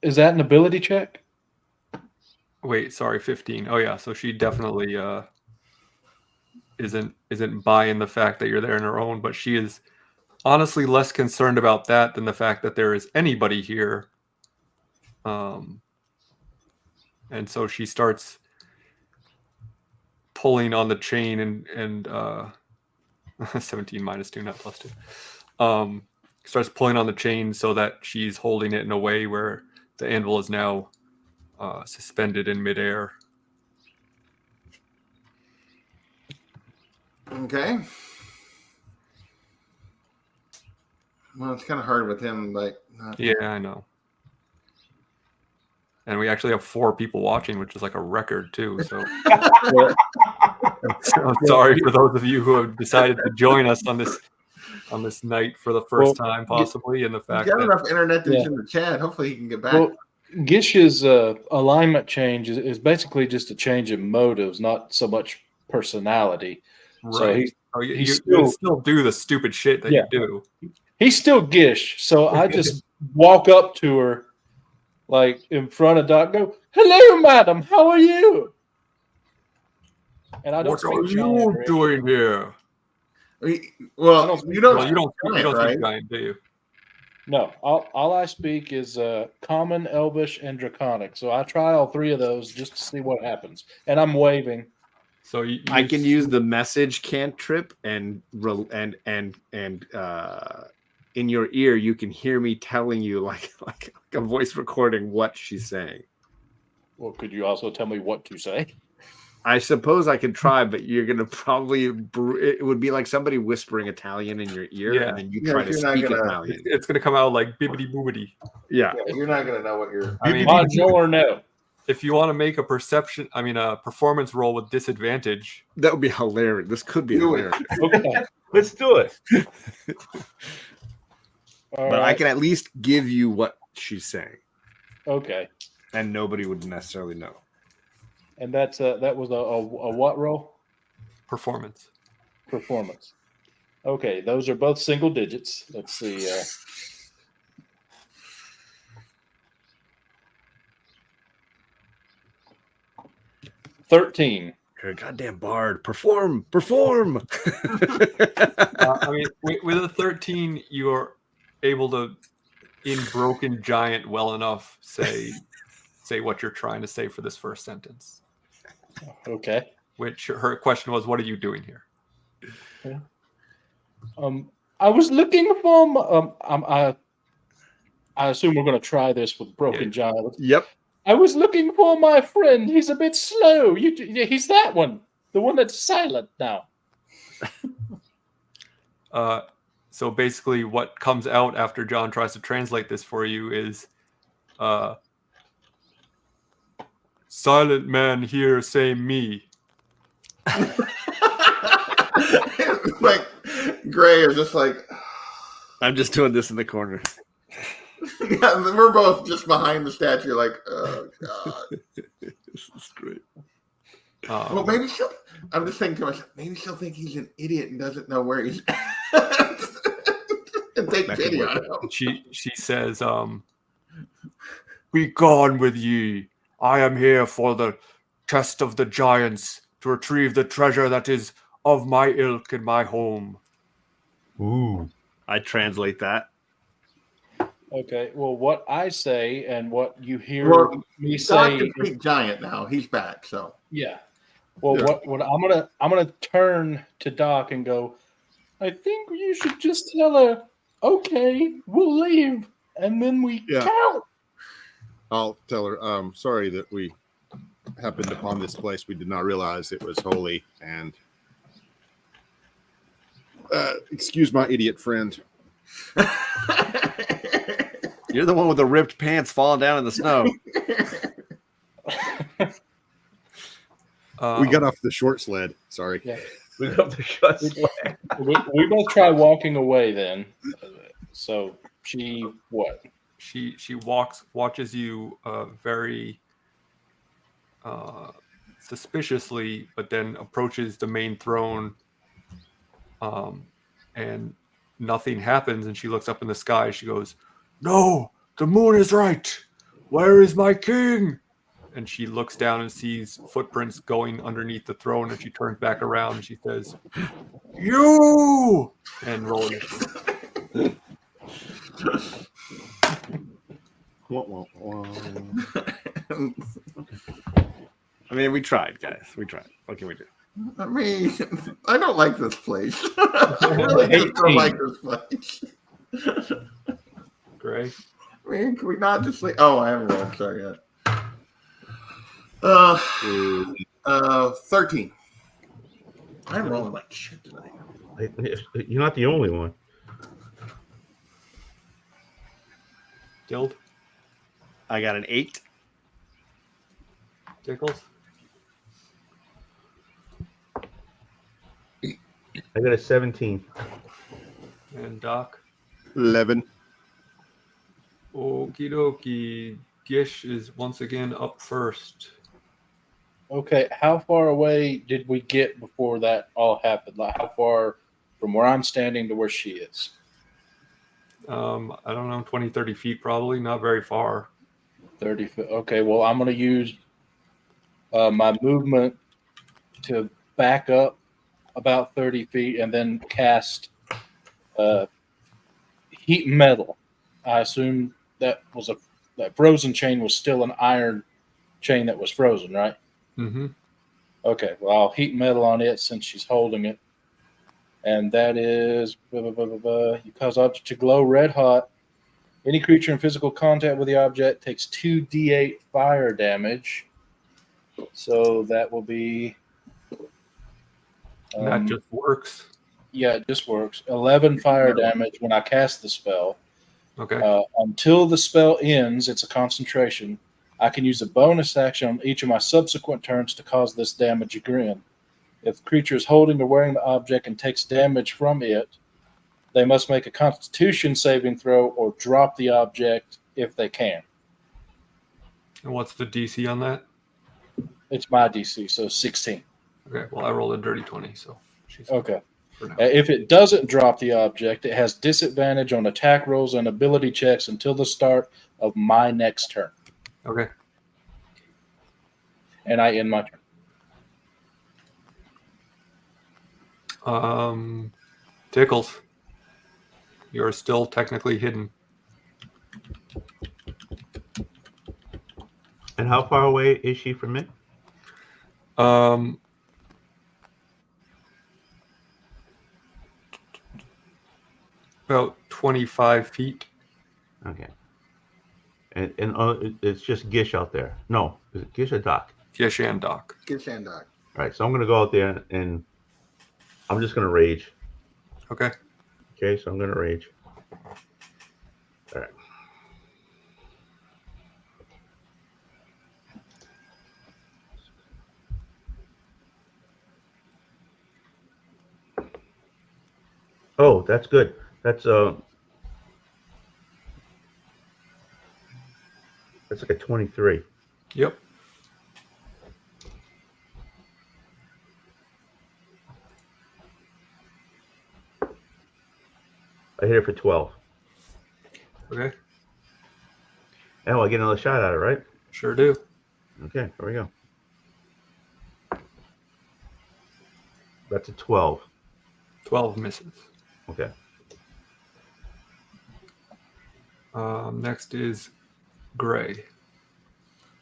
Is that an ability check? Wait, sorry, 15. Oh yeah, so she definitely isn't buying the fact that you're there on her own, but she is honestly less concerned about that than the fact that there is anybody here. And so she starts pulling on the chain and 17 minus 2, not plus 2. Starts pulling on the chain so that she's holding it in a way where the anvil is now suspended in midair. Okay. Well, it's kind of hard with him. Like, yeah, I know. And we actually have 4 people watching, which is like a record too. So I'm sorry for those of you who have decided to join us on this night for the first time, possibly, and the fact he's got that enough internet that's in the chat. Hopefully, he can get back. Well, Gish's alignment change is basically just a change in motives, not so much personality. Right. So you still do the stupid shit that you do. He's still Gish. So I just walk up to her, like in front of Doc, go, "Hello, madam. How are you?" And I don't. What are you doing here? Well, you don't speak giant, do you? No, all I speak is common, elvish, and draconic. So I try all 3 of those just to see what happens. And I'm waving. So I can use the message cantrip and in your ear you can hear me telling you like a voice recording what she's saying. Well, could you also tell me what to say? I suppose I could try, but you're gonna probably it would be like somebody whispering Italian in your ear, and then you try to speak Italian. It's gonna come out like bibbity boobity. Yeah, you're not gonna know what you're. I mean, no. If you want to make a performance roll with disadvantage, that would be hilarious. This could be hilarious. Okay, let's do it. But I can at least give you what she's saying. Okay. And nobody would necessarily know. And that was a what roll? Performance. Okay, those are both single digits. Let's see. 13. You're a goddamn bard. Perform. I mean, with a 13, you're able to, in broken giant, well enough say what you're trying to say for this first sentence. Okay. Which her question was, "What are you doing here?" Yeah. I was looking for. I assume we're going to try this with broken giant. Yep. I was looking for my friend. He's a bit slow. He's that one, the one that's silent now. So basically, what comes out after John tries to translate this for you is, "Silent man here, say me." Like Gray is just like, I'm just doing this in the corner. Yeah, we're both just behind the statue, like, oh god. This is great. Well, maybe she'll. I'm just thinking to myself, maybe she'll think he's an idiot and doesn't know where he's at. And take pity on him. She says, "Be gone with ye. I am here for the test of the giants to retrieve the treasure that is of my ilk in my home." Ooh. I translate that. Okay. Well, what I say and what you hear me Doc say. can speak giant now. He's back. So yeah. Well, what I'm gonna turn to Doc and go, I think you should just tell her, okay, we'll leave, and then we count. I'll tell her, sorry that we happened upon this place. We did not realize it was holy, and excuse my idiot friend. You're the one with the ripped pants falling down in the snow. We got off the short sled. Sorry. Yeah. We got off the short sled. We both try walking away then. So she what? She watches you very suspiciously, but then approaches the main throne, and nothing happens. And she looks up in the sky. She goes, "No, the moon is right. Where is my king?" And she looks down and sees footprints going underneath the throne. And she turns back around and she says, "You!" And roll initiative. I mean, we tried, guys. We tried. What can we do? I mean, I don't like this place. I really just don't like this place. Gray. I mean, can we not just like? Oh, I haven't rolled. Sorry yet. 13. I'm rolling like shit tonight. You're not the only one. Guild. I got an 8. Tickles. I got a 17. And Doc. 11. Okie dokie. Gish is once again up first. Okay, how far away did we get before that all happened? Like how far from where I'm standing to where she is? I don't know, 20, 30 feet probably, not very far. 30 feet. Okay, well, I'm going to use my movement to back up about 30 feet and then cast heat metal. I assume that frozen chain was still an iron chain that was frozen, right? Mm-hmm. Okay, well, I'll heat metal on it since she's holding it. And that is, you cause object to glow red hot. Any creature in physical contact with the object takes 2d8 fire damage. So that will be... that just works. Yeah, it just works. 11 fire damage when I cast the spell. Okay. Until the spell ends, it's a concentration. I can use a bonus action on each of my subsequent turns to cause this damage again. If the creature is holding or wearing the object and takes damage from it, they must make a Constitution saving throw or drop the object if they can. And what's the DC on that? It's my DC, so 16. Okay, well, I rolled a dirty 20, so she's okay. If it doesn't drop the object, it has disadvantage on attack rolls and ability checks until the start of my next turn. Okay. And I end my turn. Tickles. You're still technically hidden. And how far away is she from me? About 25 feet. Okay. And it's just Gish out there. No, is it Gish or Doc? Gish and Doc. Gish and Doc. All right, so I'm going to go out there and I'm just going to rage. Okay. Okay, so I'm going to rage. All right. Oh, that's good. That's That's like a 23. Yep. I hit it for 12. Okay. Oh, I get another shot at it, right? Sure do. Okay, there we go. That's a 12. 12 misses. Okay. Next is Gray.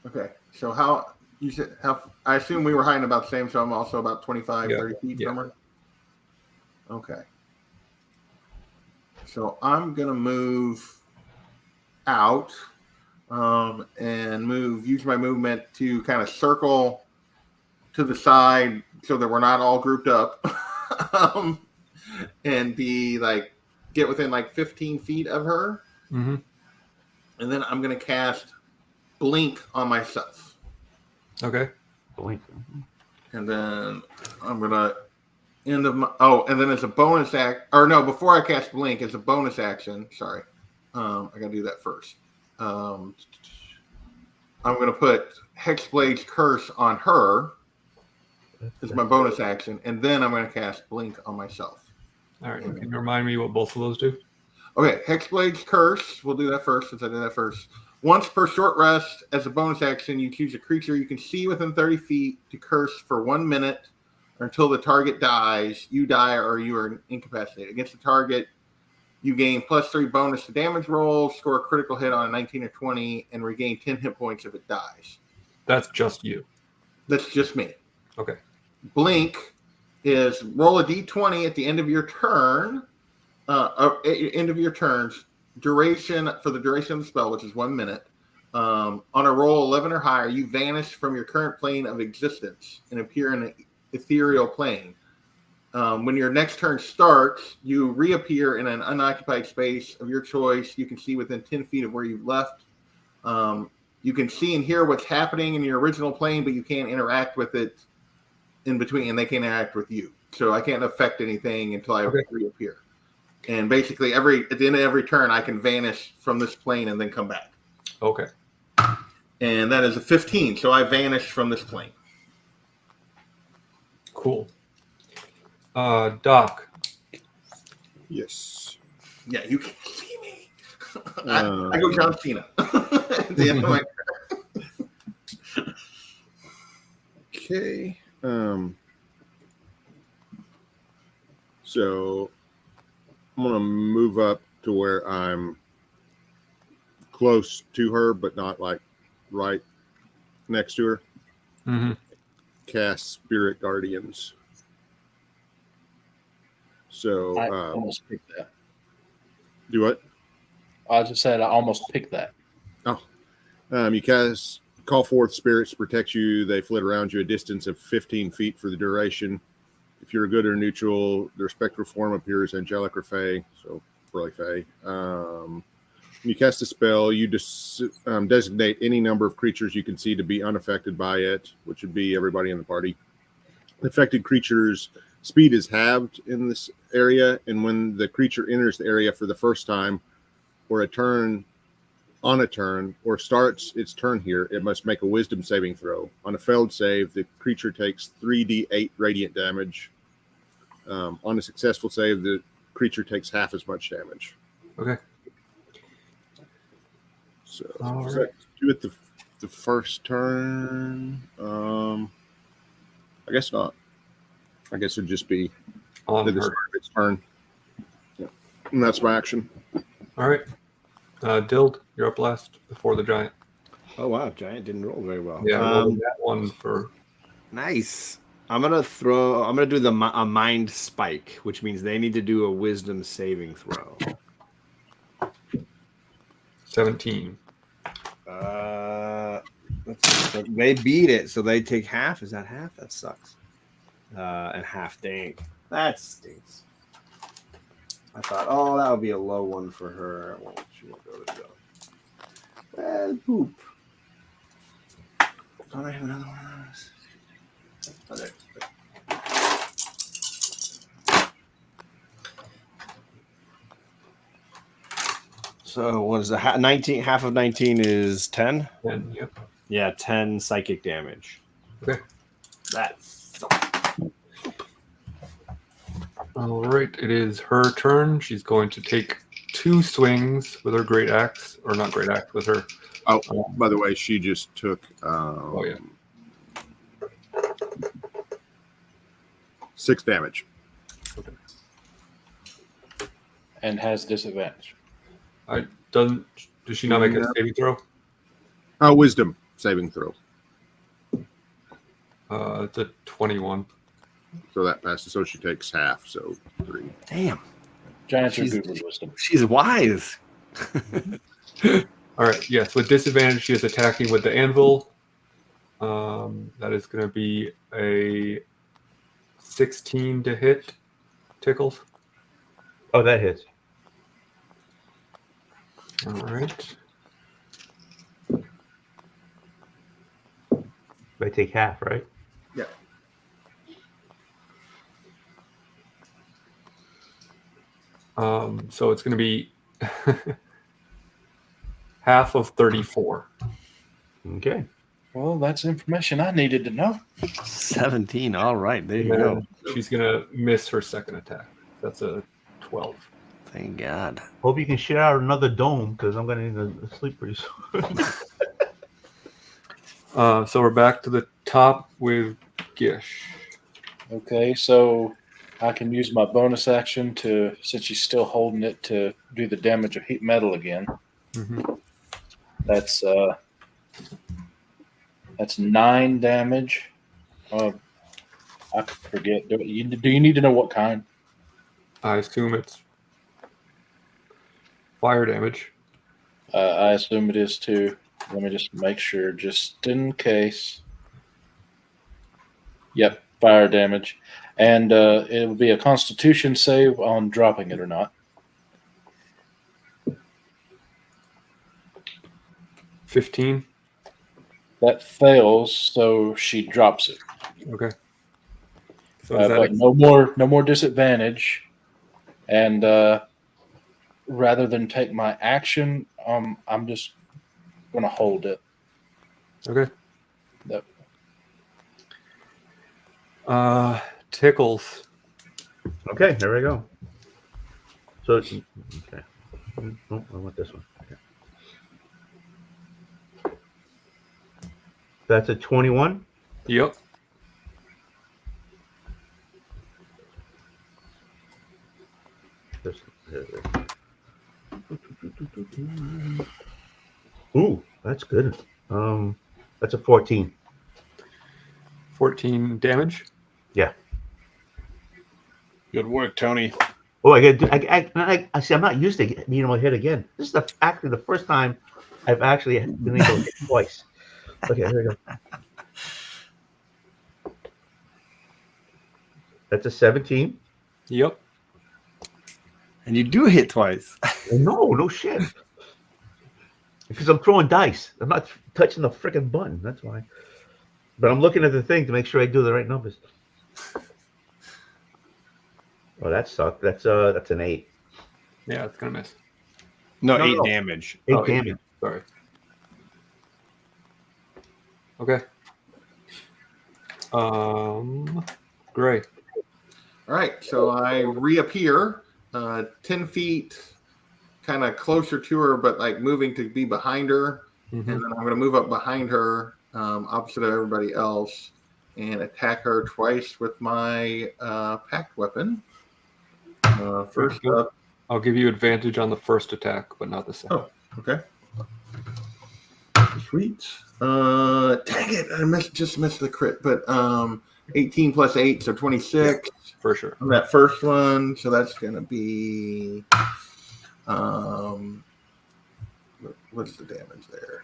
Okay. So how you said how? I assume we were hiding about the same. So I'm also about 25, 30 feet from her. Okay. So I'm gonna move out and use my movement to kind of circle to the side so that we're not all grouped up and be like get within like 15 feet of her. Mm-hmm. And then I'm going to cast Blink on myself. Okay. Blink. And then I'm going to and then as a bonus act, or no, before I cast Blink, as a bonus action, sorry, I got to do that first. I'm going to put Hexblade's Curse on her as my bonus action, and then I'm going to cast Blink on myself. All right. Can you remind me what both of those do? Okay, Hexblade's Curse. We'll do that first since I did that first. Once per short rest, as a bonus action, you choose a creature you can see within 30 feet to curse for 1 minute or until the target dies. You die or you are incapacitated. Against the target, you gain +3 bonus to damage rolls, score a critical hit on a 19 or 20, and regain 10 hit points if it dies. That's just you. That's just me. Okay. Blink is roll a d20 at the end of your turn. End of your turns. Duration for the duration of the spell, which is 1 minute. On a roll 11 or higher, you vanish from your current plane of existence and appear in an ethereal plane. When your next turn starts, you reappear in an unoccupied space of your choice. You can see within 10 feet of where you've left. You can see and hear what's happening in your original plane, but you can't interact with it in between, and they can't interact with you. So I can't affect anything until I reappear. And basically, at the end of every turn, I can vanish from this plane and then come back. Okay. And that is a 15, so I vanish from this plane. Cool. Doc. Yes. Yeah, you can see me. I go John Cena. At the end of my Okay. So I'm going to move up to where I'm close to her, but not like right next to her. Mm-hmm. Cast Spirit Guardians. So I almost picked that. Do what? I just said I almost picked that. Oh, you call forth spirits to protect you. They flit around you a distance of 15 feet for the duration. If you're good or neutral, their spectral form appears angelic or fey, so probably fey. When you cast a spell, you designate any number of creatures you can see to be unaffected by it, which would be everybody in the party. The affected creature's speed is halved in this area, and when the creature enters the area for the first time, or on a turn, or starts its turn here, it must make a wisdom saving throw. On a failed save, the creature takes 3d8 radiant damage. On a successful save, the creature takes half as much damage. Okay. So, all does right. that do it the first turn? I guess not. I guess it'd just be On at the her. start of its turn. Yeah. And that's my action. All right. Dild, you're up last before the giant. Oh wow, giant didn't roll very well. Yeah, that one for nice. I'm gonna do a mind spike, which means they need to do a wisdom saving throw. 17. They beat it, so they take half. Is that half? That sucks. And half. Dang, that stinks. I thought, that would be a low one for her. Well, she won't go to go. Well, poop. Don't I have another one of those? Oh, there. So what is the 19? Half of 19 is 10. 10. Yep. Yeah, 10 psychic damage. Okay. That's All right. It is her turn. She's going to take 2 swings with her great axe, or not great axe, with her. Oh, by the way, she just took. Oh yeah. 6 damage. Okay. And has disadvantage. Does she not make a saving throw? Wisdom saving throw. It's a 21. So that passes. So she takes half. So 3. damn. Giants are She's- good with wisdom. She's wise. All right. Yes, with disadvantage, she is attacking with the anvil. That is going to be a 16 to hit. Tickles. Oh, that hits. All right. I take half, right? Yeah. So it's going to be half of 34. Okay. Well, that's information I needed to know. 17. All right, there And you go. then she's going to miss her second attack. That's a 12. Thank God. Hope you can shit out another dome because I'm gonna need to sleep pretty soon. So we're back to the top with Gish. Okay, so I can use my bonus action to, since she's still holding it, to do the damage of heat metal again. Mm-hmm. That's 9 damage. I forget. Do you need to know what kind? I assume it's fire damage. I assume it is too. Let me just make sure, just in case. Yep, fire damage, and it will be a Constitution save on dropping it or not. 15. That fails, so she drops it. Okay. So is that But no more disadvantage. And rather than take my action, I'm just gonna hold it. okay? Yep. Tickles. Okay, there we go. So, okay. Oh, I want this one. Okay. That's a 21. Yep. Ooh, that's good. That's a 14. 14 damage. Yeah. Good work, Tony. Oh, I see. I'm not used to being able to hit again. This is actually the first time I've actually been able to hit twice. Okay, here we go. That's a 17. Yep. And you do hit twice. No shit. Because I'm throwing dice. I'm not touching the freaking button. That's why. But I'm looking at the thing to make sure I do the right numbers. Oh, that sucked. That's an 8. Yeah, it's gonna miss. No, No, 8 no. damage. 8 Oh, damage. Sorry. Okay. Gray. All right, so I reappear 10 feet, kind of closer to her, but like moving to be behind her. Mhm. And then I'm going to move up behind her, opposite of everybody else, and attack her twice with my packed weapon. First up. I'll give you advantage on the first attack, but not the second. Oh, okay. Sweet. Dang it! I just missed the crit, but 18 plus 8, so 26. For sure. On that first one, so that's going to be what's the damage there?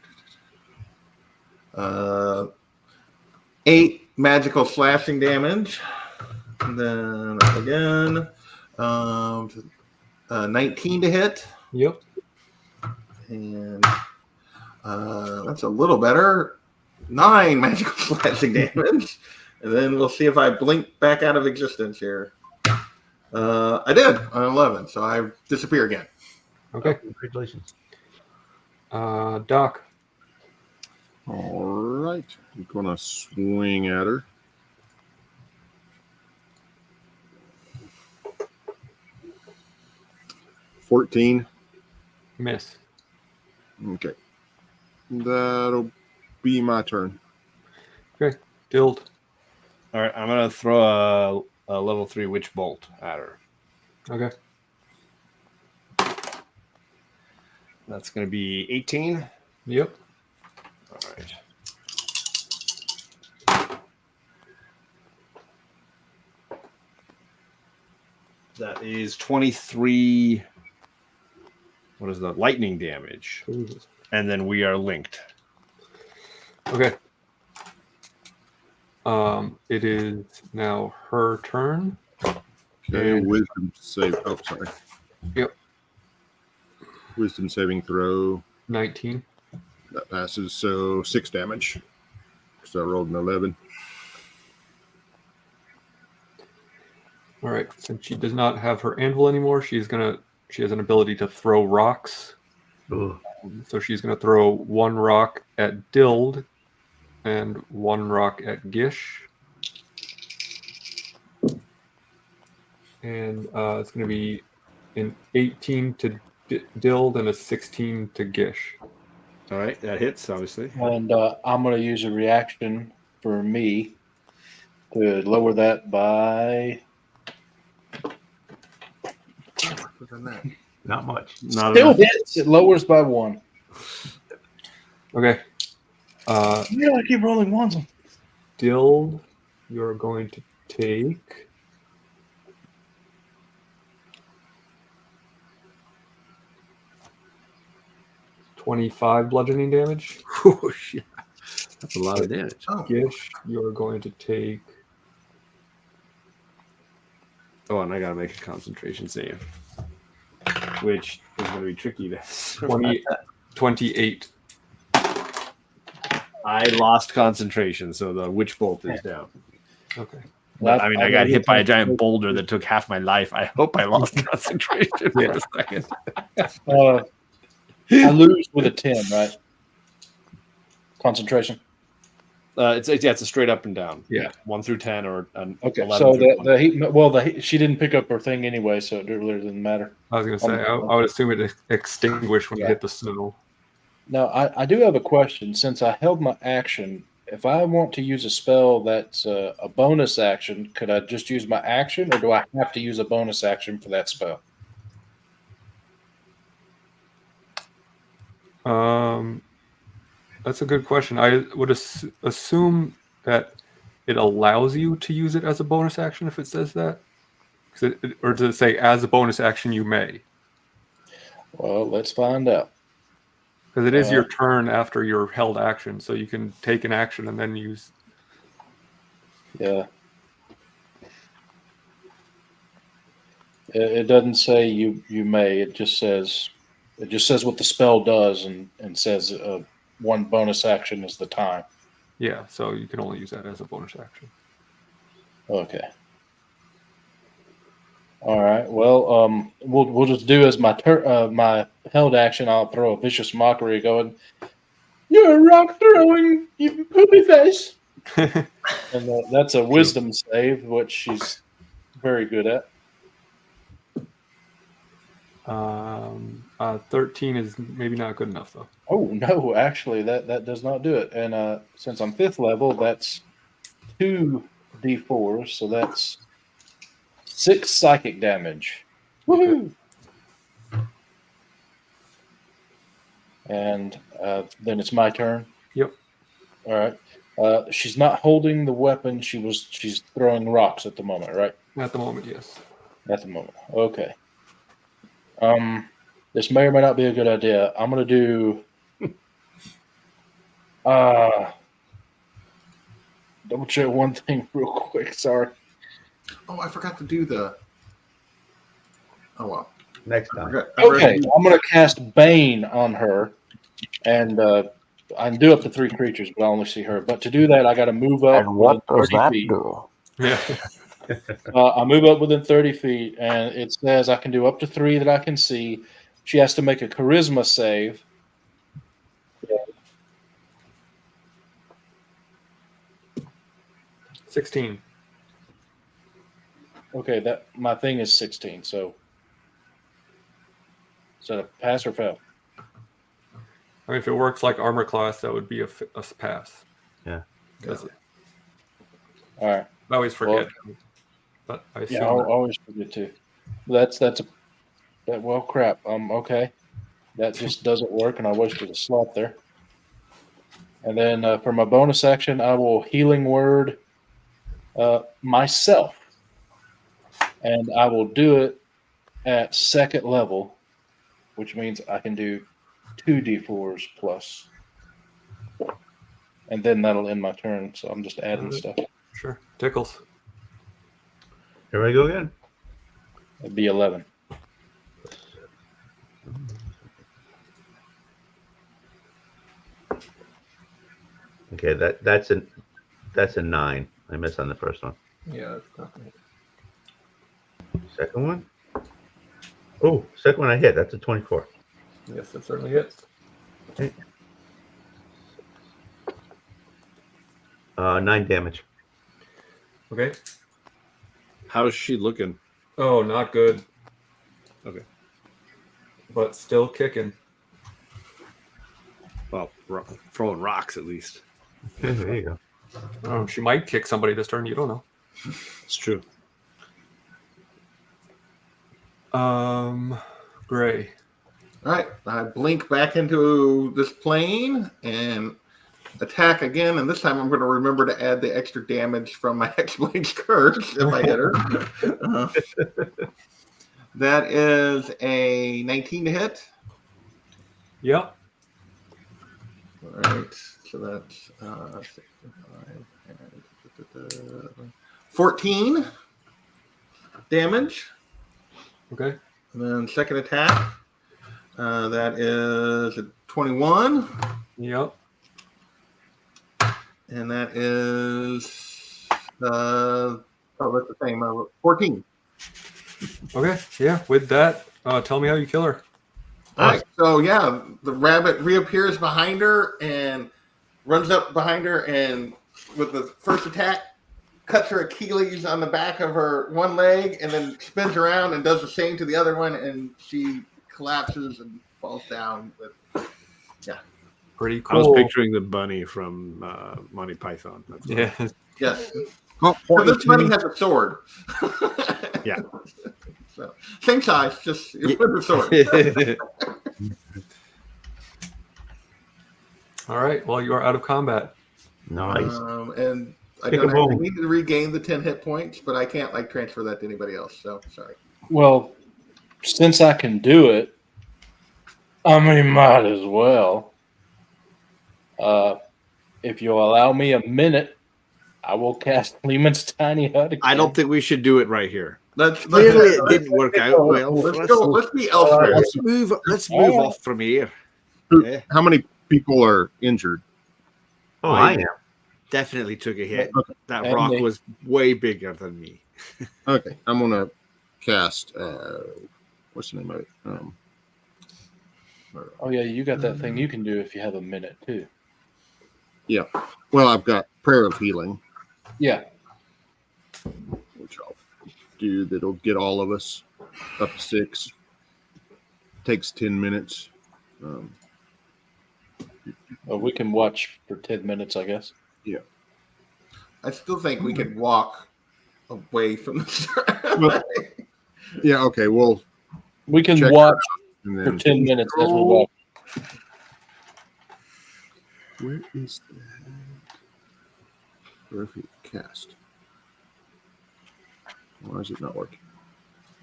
8 magical slashing damage, and then again 19 to hit. Yep. And that's a little better. 9 magical slashing damage. And then we'll see if I blink back out of existence here. I did on 11, so I disappear again. Okay. Congratulations. Doc. All right. I'm going to swing at her. $14. Miss. Okay. That'll be my turn. Okay. Dild. All right, I'm gonna throw a level 3 witch bolt at her. Okay. That's gonna be 18. Yep. All right. That is 23. What is the lightning damage? Jesus. And then we are linked. Okay. It is now her turn. Okay, And- wisdom save. Oh, sorry. Yep. Wisdom saving throw. 19. That passes. So 6 damage. So I rolled an 11. All right. Since she does not have her anvil anymore, she has an ability to throw rocks. Ugh. So she's gonna throw 1 rock at Dild and 1 rock at Gish. And it's going to be an 18 to Dild and a 16 to Gish. All right, that hits, obviously. And I'm going to use a reaction for me to lower that by Not much. Not still enough. hits. It lowers by 1. Okay. Yeah, I keep rolling ones. Dild, you're going to take 25 bludgeoning damage. Oh, shit. That's a lot of damage. Gish, you're going to take. Oh, and I gotta make a concentration save, which is gonna be tricky to 28. I lost concentration, so the witch bolt is down. Okay. But, I mean, I got hit by a giant boulder that took half my life. I hope I lost concentration for a second. I lose with a 10, right? Concentration. It's a straight up and down. Yeah. 1 through 10 or an Okay. 11 So through the 20. heat. She didn't pick up her thing anyway, so it really doesn't matter. I was going to say, I would assume it extinguished when you hit the snow. Now, I do have a question. Since I held my action, if I want to use a spell that's a bonus action, could I just use my action, or do I have to use a bonus action for that spell? That's a good question. I would assume that it allows you to use it as a bonus action if it says that. Or does it say as a bonus action you may? Well, let's find out. Because it is your turn after your held action, so you can take an action and then use. Yeah. It doesn't say you may. It just says what the spell does and says one bonus action is the time. Yeah, so you can only use that as a bonus action. Okay. All right. Well, we'll just do as my held action. I'll throw a vicious mockery, going, "You're a rock throwing, you poopy face," and that's a wisdom save, which she's very good at. 13 is maybe not good enough though. Oh no, actually, that does not do it. And since I'm 5th level, that's 2d4s, so that's 6 psychic damage. Woohoo! And then it's my turn. Yep. All right. She's not holding the weapon. She's throwing rocks at the moment, right? At the moment, yes. At the moment. Okay. This may or may not be a good idea. I'm gonna do double check one thing real quick. Sorry. Oh, I forgot to do the. Oh well. Next time. Okay, I'm gonna cast Bane on her, and I can do up to 3 creatures, but I only see her. But to do that, I got to move up. And what does 30 that feet. do? Yeah. I move up within 30 feet, and it says I can do up to 3 that I can see. She has to make a charisma save. Yeah. 16. Okay, that my thing is 16. So is that a pass or fail? I mean, if it works like armor class, that would be a pass. Yeah. All right. I always forget. But I assume I always forget too. Well, crap. Okay. That just doesn't work, and I wasted a slot there. And then for my bonus action, I will healing word myself, and I will do it at second level, which means I can do 2d4s plus, and then that'll end my turn. So I'm just adding stuff. Sure, tickles. Here I go again. It'd be 11. Okay, that's a 9. I missed on the first one. Yeah, that's not good. Second one. Oh, second one I hit. That's a 24. Yes, that certainly hits. Okay. 9 damage. Okay. How's she looking? Oh, not good. Okay. But still kicking. Well, throwing rocks at least. There you go. Oh, she might kick somebody this turn. You don't know. It's true. Gray. All right, I blink back into this plane and attack again, and this time I'm going to remember to add the extra damage from my X-Blade's curse if I hit her. That is a 19 to hit. Yep. All right, so that's 14 damage. Okay. And then second attack, that is a 21. Yep. And that is, that's the same, 14. Okay. Yeah. With that, tell me how you kill her. All right. So, yeah, the rabbit reappears behind her and runs up behind her and with the first attack, cuts her Achilles on the back of her one leg and then spins around and does the same to the other one. And she collapses and falls down. Pretty cool. I was picturing the bunny from Monty Python. That's yeah. Yes. Oh, So this bunny has a sword. Yeah. So, same size, just with a sword. All right. Well, you are out of combat. Nice. And I Pick don't a bone. actually need to regain the 10 hit points, but I can't transfer that to anybody else. So sorry. Well, since I can do it, I mean, might as well. If you'll allow me a minute, I will cast Lehman's Tiny Hut again. I don't think we should do it right here. Clearly, it didn't work out well. Let's be elsewhere. Let's move off from here. Yeah. How many people are injured? Oh, I am. Definitely took a hit. Okay. That And rock me. was way bigger than me. Okay, I'm gonna cast. What's the name of it? Oh, yeah, you got that thing you can do if you have a minute, too. Yeah. Well, I've got Prayer of Healing, Yeah. which I'll do. That'll get all of us up to 6. Takes 10 minutes. Well, we can watch for 10 minutes, I guess. I still think we could walk away from the Well, yeah. Okay. Well, We can check watch and for then 10 minutes as we walk. where is that? Prayer of Healing cast. Why is it not working?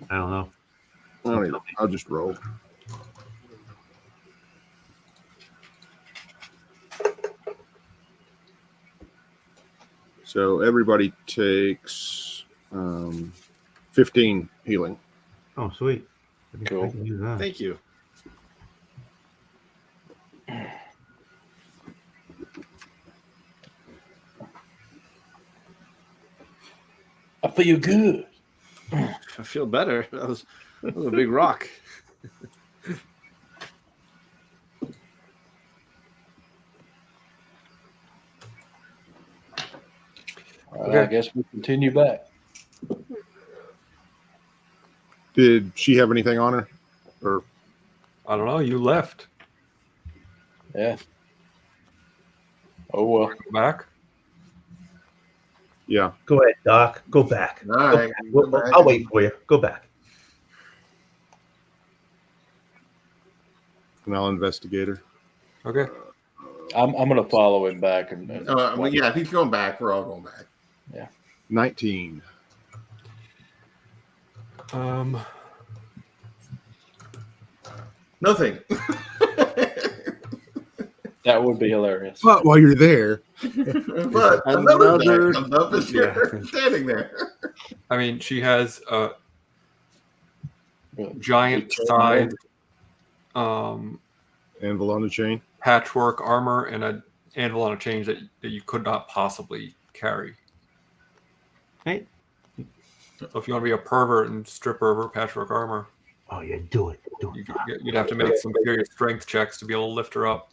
I don't know. I don't know. I'll just roll. So everybody takes 15 healing. Oh, sweet. Cool. I can do that. Thank you. I feel good. I feel better. That was a big rock. Okay. I guess we continue back. Did she have anything on her? Or I don't know. You left. Yeah. Oh well. Go back. yeah. Go ahead, Doc. Go back. All right. Go back. I'll wait for you. Go back. And I'll investigate her. Okay. I'm gonna follow him back and yeah, if he's going back, we're all going back. Yeah. 19. Nothing. That would be hilarious. But while you're there, But another guy comes up and you're standing there. I mean, she has a giant size anvil on the chain, patchwork armor, and an anvil on a chain that you could not possibly carry. Right. So if you want to be a pervert and strip her of her patchwork armor, oh yeah, do it. You'd have to make some serious strength checks to be able to lift her up.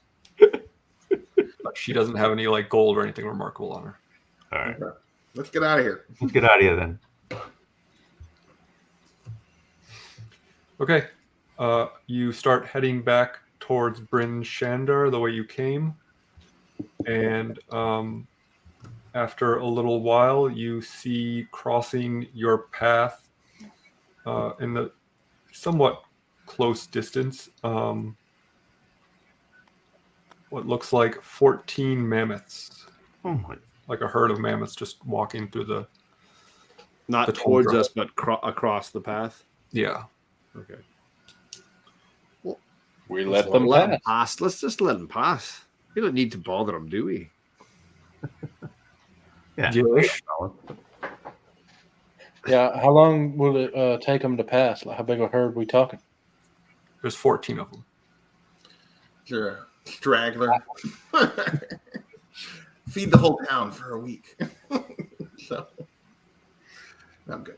But she doesn't have any like gold or anything remarkable on her. All right. Let's get out of here. Let's get out of here then. Okay. You start heading back towards Bryn Shandar the way you came. And after a little while, you see crossing your path in the somewhat close distance what looks like 14 mammoths. Oh my. Like a herd of mammoths just walking through the... Not towards us, but across the path? Yeah. Okay. We let them pass. Let's just let them pass. We don't need to bother them, do we? Yeah. Yeah. How long will it take them to pass? Like, how big a herd are we talking? There's 14 of them. Sure. Straggler. Feed the whole town for a week. So I'm good.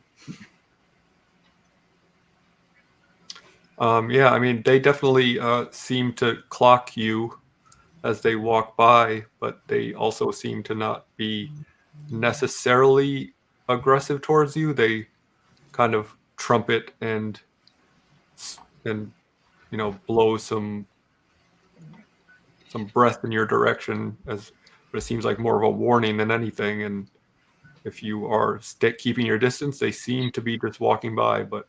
Yeah, I mean, they definitely seem to clock you as they walk by, but they also seem to not be necessarily aggressive towards you. They kind of trumpet and blow some breath in your direction, but it seems like more of a warning than anything. And if you are keeping your distance, they seem to be just walking by. But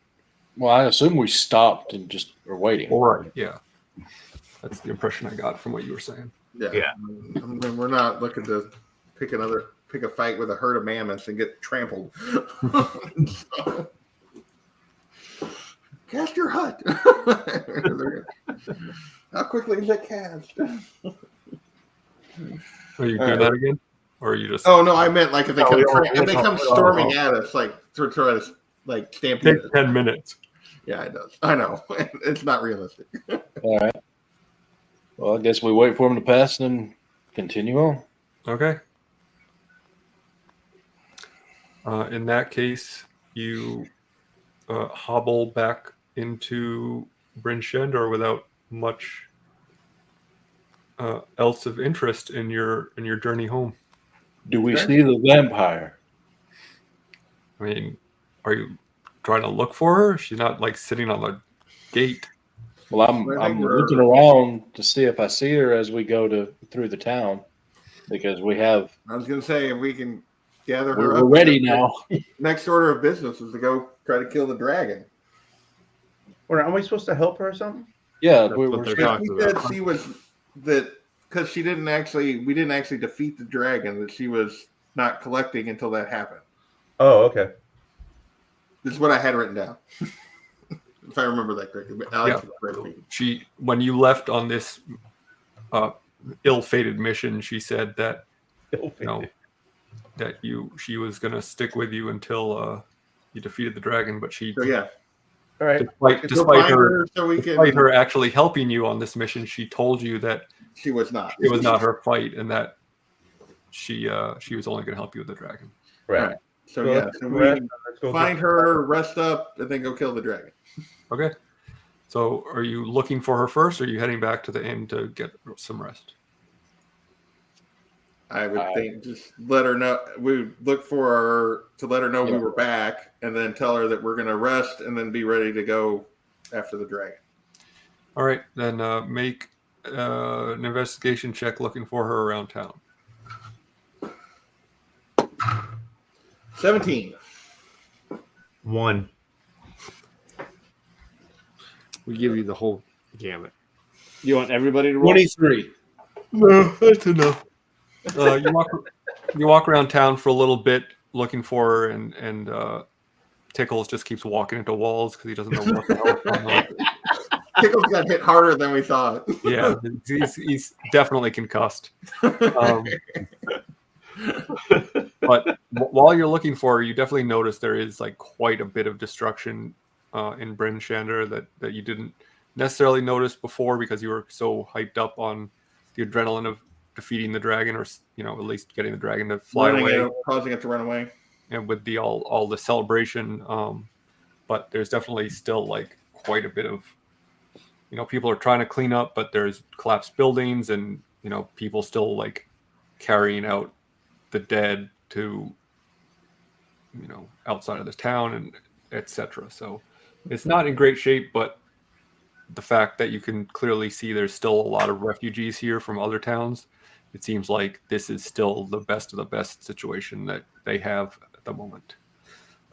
well, I assume we stopped and just are waiting. All right. Yeah, that's the impression I got from what you were saying. Yeah. I mean, we're not looking to pick a fight with a herd of mammoths and get trampled. So, cast your hut. How quickly is it cast? Are you doing that again, or are you just? Oh no, I meant like if they come storming at us, like to try to like stampede. Take 10 minutes. Yeah, it does. I know it's not realistic. All right. Well, I guess we wait for them to pass and then continue on. Okay. In that case, you hobble back into Bryn Shandar without much else of interest in your journey home. Do we see the vampire? I mean, are you trying to look for her? She's not like sitting on the gate. Well, I'm looking around to see if I see her as we go through the town, because we have. I was going to say if we can gather her. We're ready now. Next order of business is to go try to kill the dragon. Or aren't we supposed to help her or something? Yeah, we said she was that because we didn't actually defeat the dragon, that she was not collecting until that happened. Oh, okay. This is what I had written down. If I remember that correctly. When you left on this ill-fated mission, she said that she was going to stick with you until you defeated the dragon, but she all right. Despite her actually helping you on this mission, she told you that she was not. It was not her fight, and that she was only going to help you with the dragon. Right. So we find her, rest up, and then go kill the dragon. Okay. So are you looking for her first, or are you heading back to the inn to get some rest? I would think just let her know. We would look for her to let her know we were back, and then tell her that we're going to rest and then be ready to go after the dragon. All right, then make an investigation check looking for her around town. 17. 1. We give you the whole gamut. You want everybody to roll? 23. No, that's enough. You walk around town for a little bit looking for her, and Tickles just keeps walking into walls because he doesn't know what the hell is going on. Tickles got hit harder than we thought. Yeah, he's definitely concussed. But while you're looking for her, you definitely notice there is like quite a bit of destruction in Bryn Shander that you didn't necessarily notice before because you were so hyped up on the adrenaline of defeating the dragon, or at least getting the dragon to fly away, causing it to run away, and with the all the celebration. But there's definitely still like quite a bit of people are trying to clean up, but there's collapsed buildings and people still like carrying out the dead to outside of the town and etc. So it's not in great shape, but the fact that you can clearly see there's still a lot of refugees here from other towns, it seems like this is still the best of the best situation that they have at the moment.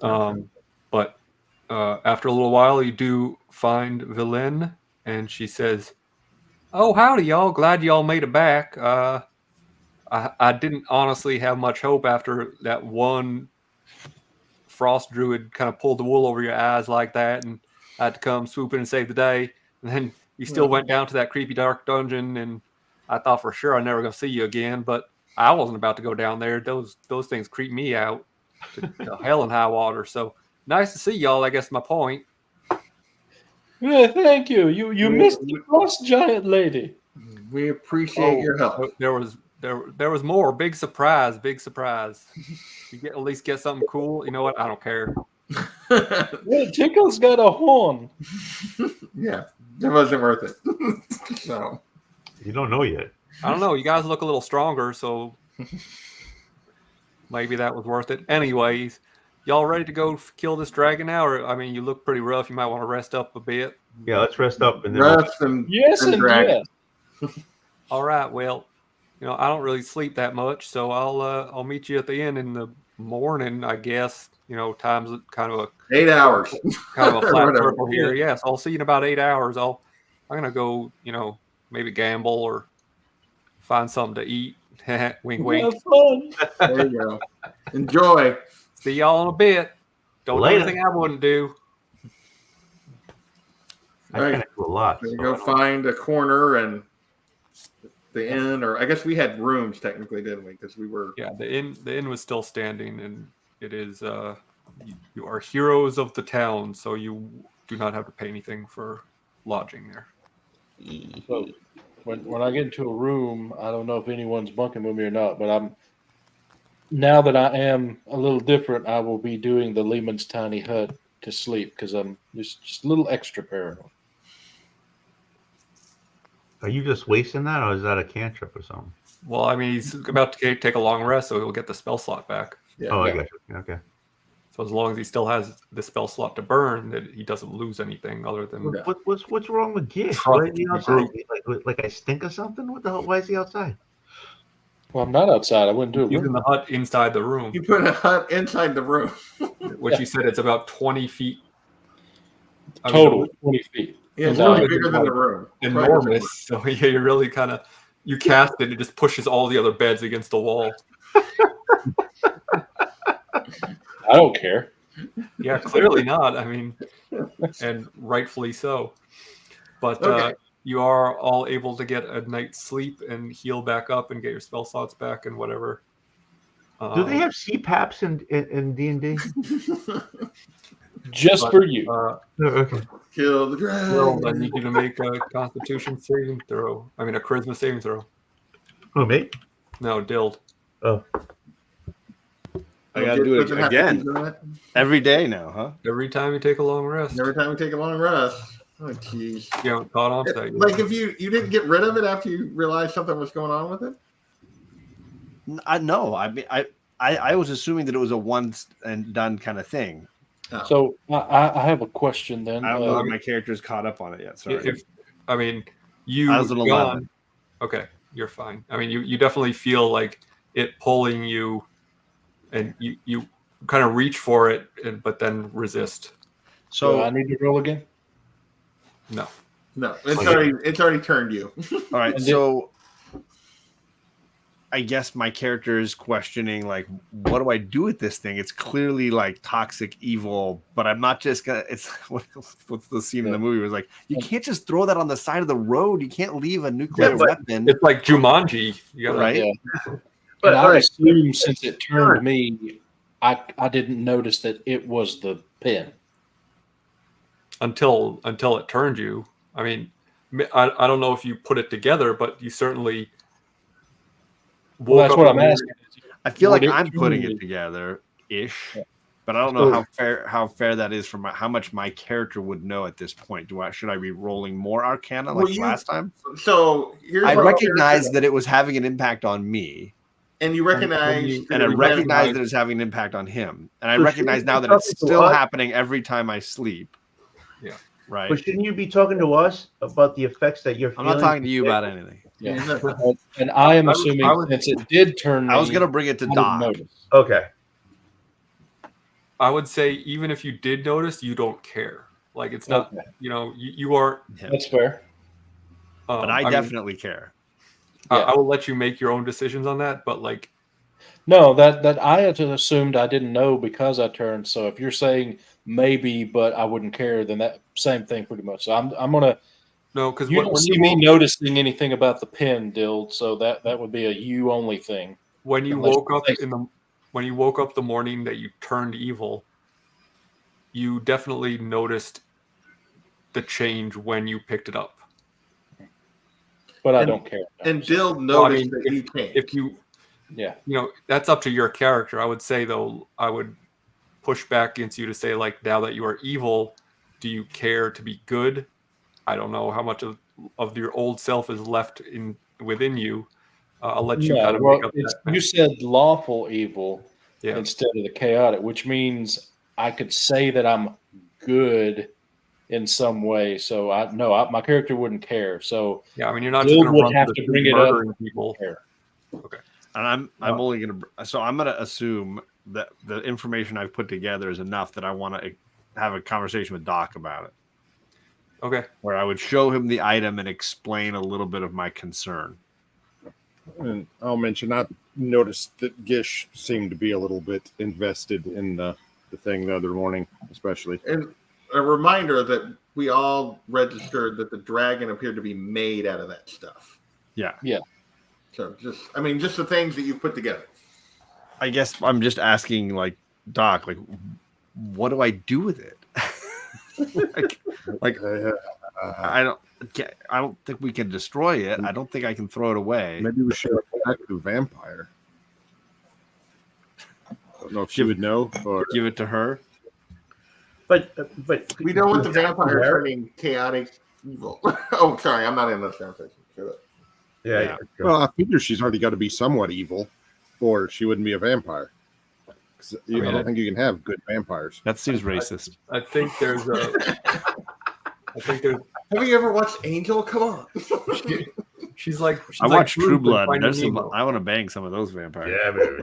But after a little while, you do find Villain, and she says, "Oh, howdy, y'all. Glad y'all made it back. I didn't honestly have much hope after that one frost druid kind of pulled the wool over your eyes like that, and I had to come swoop in and save the day. And then you still went down to that creepy dark dungeon, and I thought for sure I'm never going to see you again, but I wasn't about to go down there. Those things creep me out to hell and high water. So nice to see y'all, I guess is my point." Yeah, thank you. You missed the frost giant lady. We appreciate your help. There was more. Big surprise. You at least get something cool. You know what? I don't care. Well, Tickle's got a horn. Yeah, it wasn't worth it. So you don't know yet. I don't know. You guys look a little stronger, so maybe that was worth it. Anyways, y'all ready to go kill this dragon now? Or I mean, you look pretty rough. You might want to rest up a bit. Yeah, let's rest up and then yes. All right. Well, I don't really sleep that much, so I'll meet you at the inn in the morning, I guess. Time's kind of a 8 hours, kind of a flat circle here. Yes, I'll see you in about 8 hours. I'm gonna go, maybe gamble or find something to eat. Wink, wink. Have fun. There you go. Enjoy. See y'all in a bit. Don't do anything I wouldn't do. I kind of do a lot. So go find a corner and the inn, or I guess we had rooms technically, didn't we? Because we were. Yeah, the inn was still standing, and it is. You are heroes of the town, so you do not have to pay anything for lodging there. So when I get into a room, I don't know if anyone's bunking with me or not, but now that I am a little different, I will be doing the Lehman's tiny hut to sleep because I'm just a little extra paranoid. Are you just wasting that, or is that a cantrip or something? Well, I mean, he's about to take a long rest, so he'll get the spell slot back. Yeah, I got you. Okay. So as long as he still has the spell slot to burn, that he doesn't lose anything other than. What's wrong with Gish? Why is he outside? Like I stink or something? What the hell? Why is he outside? Well, I'm not outside. I wouldn't do it. He's in the hut inside the room. You put a hut inside the room. Which you said it's about 20 feet. Total, 20 feet. Yeah, it's really bigger than the room. Enormous. So yeah, you really you cast it, it just pushes all the other beds against the wall. I don't care. Yeah, clearly not. I mean, and rightfully so. But you are all able to get a night's sleep and heal back up and get your spell slots back and whatever. Do they have CPAPs in D&D? Just for you. Okay. Kill the dragon. I need you to make a Constitution saving throw. I mean, a Charisma saving throw. Oh, me? No, Dild. Oh. I gotta do it again. Every day now, huh? Every time you take a long rest. Every time we take a long rest. Oh, jeez. You haven't caught on to that yet. Like if you didn't get rid of it after you realized something was going on with it? No, I mean, I was assuming that it was a once and done kind of thing. Oh. So I have a question then. I don't know if my character's caught up on it yet. Sorry. I mean, you I was an 11. Okay, you're fine. I mean, you definitely feel like it pulling you, and you kind of reach for it, but then resist. So I need to roll again? No, it's already turned you. All right, so I guess my character is questioning, like, what do I do with this thing? It's clearly like toxic evil, but I'm not just gonna. It's what's the scene in the movie was like? You can't just throw that on the side of the road. You can't leave a nuclear weapon. It's like Jumanji, right? Yeah. But I assume since it turned me, I didn't notice that it was the pin until it turned you. I mean, I don't know if you put it together, but you certainly. Well, that's what I'm asking. I feel like I'm putting it together ish, but I don't know how fair that is from how much my character would know at this point. Should I be rolling more Arcana like last time? So I recognize that it was having an impact on me. And you recognize, and I recognize that it's having an impact on him, and I recognize now that it's still happening every time I sleep. Yeah, right. But shouldn't you be talking to us about the effects that you're feeling? I'm not talking to you about anything. Yeah, and I am assuming since it did turn me, I was going to bring it to Doc. Okay. I would say even if you did notice, you don't care. Like it's not, you are. That's fair. But I definitely care. I will let you make your own decisions on that, but like, no, that I had assumed I didn't know because I turned. So if you're saying maybe, but I wouldn't care, then that same thing pretty much. So I'm gonna. No, because you don't see me noticing anything about the pin, Dild. So that would be a you only thing. When you woke up when you woke up the morning that you turned evil, you definitely noticed the change when you picked it up. But I don't care. And Dild noticed that you changed. If you, that's up to your character. I would say though, I would push back against you to say like, now that you are evil, do you care to be good? I don't know how much of your old self is left within you. I'll let you kind of make up that. You said lawful evil instead of the chaotic, which means I could say that I'm good in some way. So my character wouldn't care. So yeah, I mean, you're not just going to have to bring it up. People. Okay, and I'm only going to. So I'm going to assume that the information I've put together is enough that I want to have a conversation with Doc about it. Okay. Where I would show him the item and explain a little bit of my concern. And I'll mention, I noticed that Gish seemed to be a little bit invested in the thing the other morning, especially. And a reminder that we all registered that the dragon appeared to be made out of that stuff. Yeah. Yeah. So just the things that you put together. I guess I'm just asking, like, Doc, like, what do I do with it? I don't think we can destroy it. I don't think I can throw it away. Maybe we should attack the vampire. I don't know if she would know, or give it to her. But we don't want the vampire turning chaotic evil. Oh, sorry, I'm not in this conversation. Yeah. Well, I figure she's already got to be somewhat evil, or she wouldn't be a vampire. I don't think you can have good vampires. That seems racist. I think there's a. Have you ever watched Angel? Come on. She's like. I watched True Blood. There's some. I want to bang some of those vampires. Yeah, baby.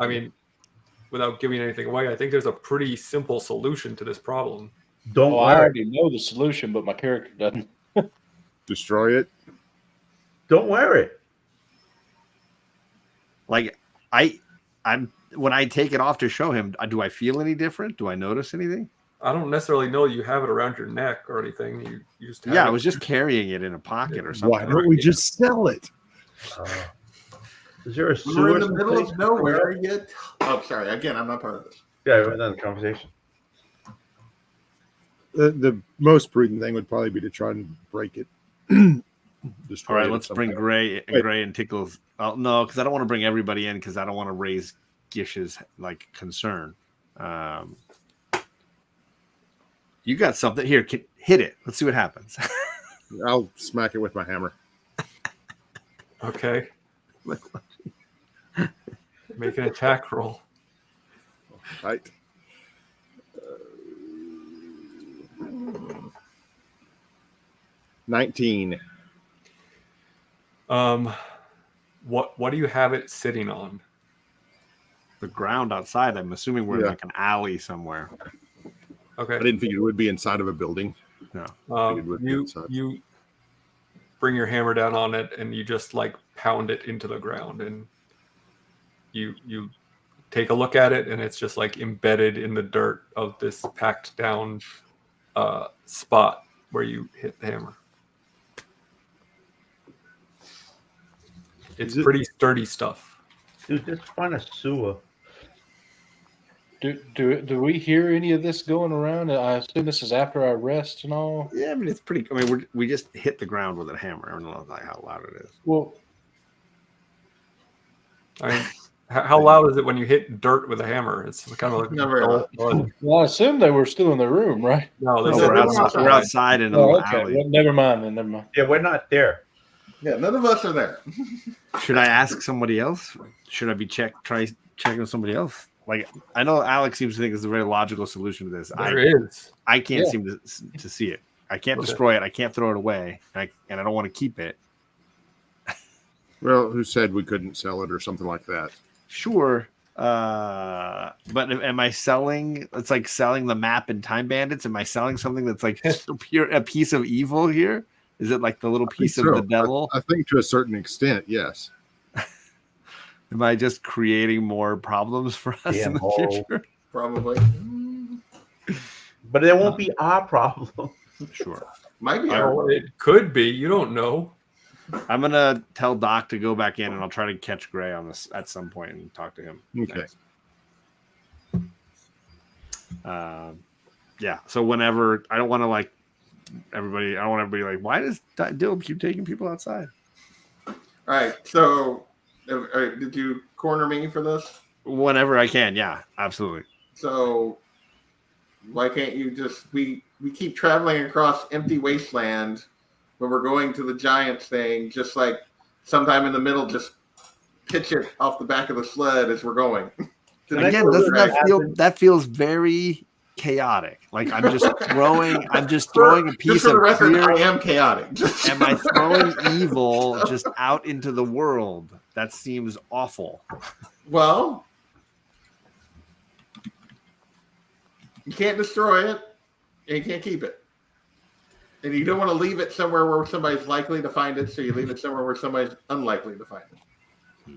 I mean, without giving anything away, I think there's a pretty simple solution to this problem. I already know the solution, but my character doesn't. Destroy it. Don't wear it. Like I'm when I take it off to show him, do I feel any different? Do I notice anything? I don't necessarily know you have it around your neck or anything. You just have I was just carrying it in a pocket or something. Why don't we just sell it? Is there a We're in the middle of nowhere yet? Oh, sorry. Again, I'm not part of this. Yeah, we're not in the conversation. The most prudent thing would probably be to try and break it. All right, let's bring Gray and Tickles. Oh, no, because I don't want to bring everybody in because I don't want to raise Gish's concern. You got something here? Hit it. Let's see what happens. I'll smack it with my hammer. Okay. Make an attack roll. Right. 19. What do you have it sitting on? The ground outside. I'm assuming we're in like an alley somewhere. Okay. I didn't think it would be inside of a building. No. You bring your hammer down on it and you just like pound it into the ground, and you take a look at it, and it's just like embedded in the dirt of this packed down spot where you hit the hammer. It's pretty sturdy stuff. Dude, just find a sewer. Do we hear any of this going around? I assume this is after our rest and all. Yeah, I mean it's pretty. I mean we just hit the ground with a hammer. I don't know like how loud it is. Well, I mean, how loud is it when you hit dirt with a hammer? It's kind of like well, I assume they were still in the room, right? No, we're outside in a little alley. Well, never mind. Yeah, we're not there. Yeah, none of us are there. Should I ask somebody else? Should I be try checking with somebody else? Like I know Alex seems to think it's a very logical solution to this. I can't seem to see it. I can't destroy it. I can't throw it away, and I don't want to keep it. Well, who said we couldn't sell it or something like that? Sure. But am I selling? It's like selling the map in Time Bandits. Am I selling something that's like a piece of evil here? Is it like the little piece of the devil? I think to a certain extent, yes. Am I just creating more problems for us in the future? Probably. But it won't be our problem. Sure. Might be. It could be. You don't know. I'm gonna tell Doc to go back in, and I'll try to catch Gray on this at some point and talk to him. Okay. Yeah. So whenever I don't want to like everybody, I don't want everybody like, why does Dill keep taking people outside? All right. So, did you corner me for this? Whenever I can. Yeah. Absolutely. So, why can't you just we keep traveling across empty wasteland when we're going to the Giants thing, just like sometime in the middle, just pitch it off the back of the sled as we're going. Again, doesn't that feels very chaotic? Like I'm just throwing a piece of fear. I am chaotic. Am I throwing evil just out into the world? That seems awful. Well, you can't destroy it, and you can't keep it. And you don't want to leave it somewhere where somebody's likely to find it, so you leave it somewhere where somebody's unlikely to find it,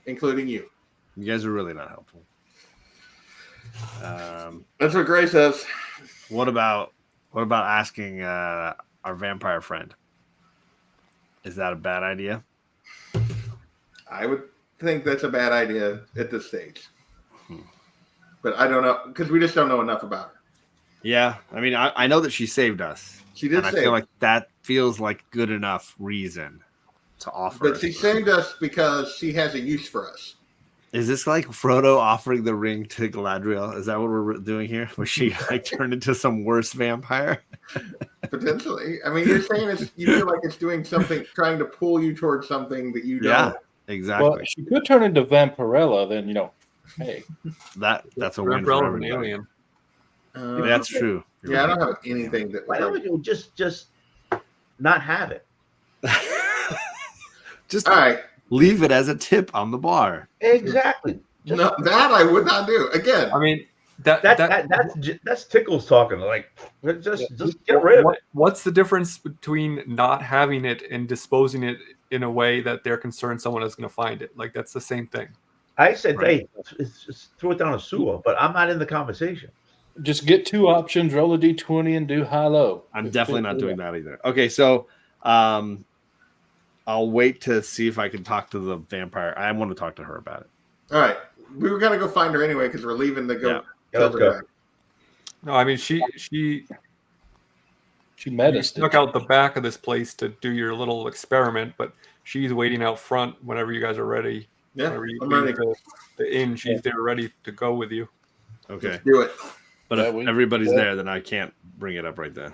including you. You guys are really not helpful. That's what Gray says. What about asking our vampire friend? Is that a bad idea? I would think that's a bad idea at this stage. But I don't know, because we just don't know enough about her. Yeah, I mean, I know that she saved us. She did. And I feel like that feels like good enough reason to offer. But she saved us because she has a use for us. Is this like Frodo offering the ring to Galadriel? Is that what we're doing here? Was she like turned into some worse vampire? Potentially. I mean, you're saying you feel like it's doing something, trying to pull you towards something that you don't. Yeah, exactly. Well, she could turn into Vampirella, then hey, that's a win for everybody. Alien. That's true. Yeah, I don't have anything that. Why don't you just not have it? Just all right. Leave it as a tip on the bar. Exactly. No, that I would not do. Again, I mean, that's Tickles talking. Like, just get rid of it. What's the difference between not having it and disposing it in a way that they're concerned someone is going to find it? Like, that's the same thing. I said, hey, just throw it down a sewer, but I'm not in the conversation. Just get two options, roll a d20 and do high-low. I'm definitely not doing that either. Okay, so I'll wait to see if I can talk to the vampire. I want to talk to her about it. All right. We were going to go find her anyway because we're leaving to go. Yeah, let's go. No, I mean, she met us. Snuck out the back of this place to do your little experiment, but she's waiting out front whenever you guys are ready. Yeah, I'm ready. The inn, she's there ready to go with you. Okay. Let's do it. But if everybody's there, then I can't bring it up right then.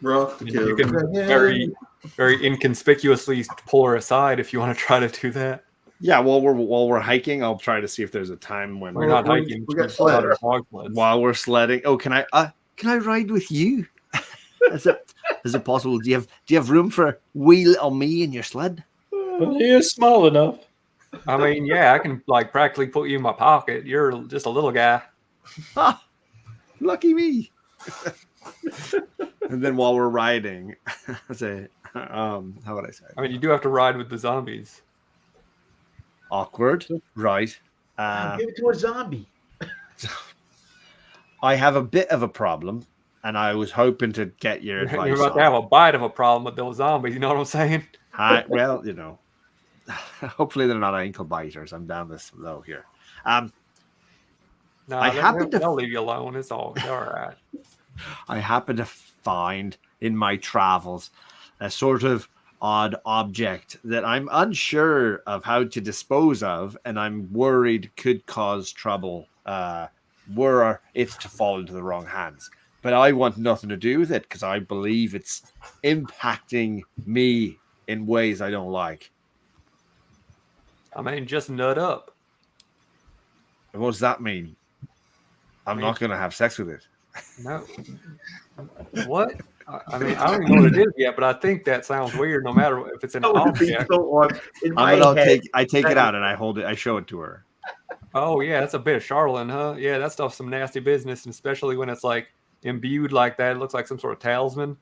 You can very, very inconspicuously pull her aside if you want to try to do that. Yeah, while we're hiking, I'll try to see if there's a time when we're not hiking. We got sleds. While we're sledding. Oh, can I ride with you? Is it possible? Do you have room for a wheel on me in your sled? He is small enough. I mean, yeah, I can like practically put you in my pocket. You're just a little guy. Ah, lucky me. And then while we're riding, I say, how would I say? I mean, you do have to ride with the zombies. Awkward, right? Give it to a zombie. I have a bit of a problem, and I was hoping to get your advice. You're about to have a bite of a problem with those zombies. You know what I'm saying? Well, hopefully they're not ankle biters. I'm down this low here. No, they'll leave you alone. It's all right. I happen to find in my travels a sort of odd object that I'm unsure of how to dispose of, and I'm worried could cause trouble were it to fall into the wrong hands. But I want nothing to do with it because I believe it's impacting me in ways I don't like. I mean, just nut up. What does that mean? I'm not going to have sex with it. No. What? I mean, I don't even know what it is yet, but I think that sounds weird. No matter if it's an object. I take it out and I hold it. I show it to her. Oh yeah, that's a bit of Charlatan, huh? Yeah, that stuff's some nasty business, and especially when it's like imbued like that. It looks like some sort of talisman.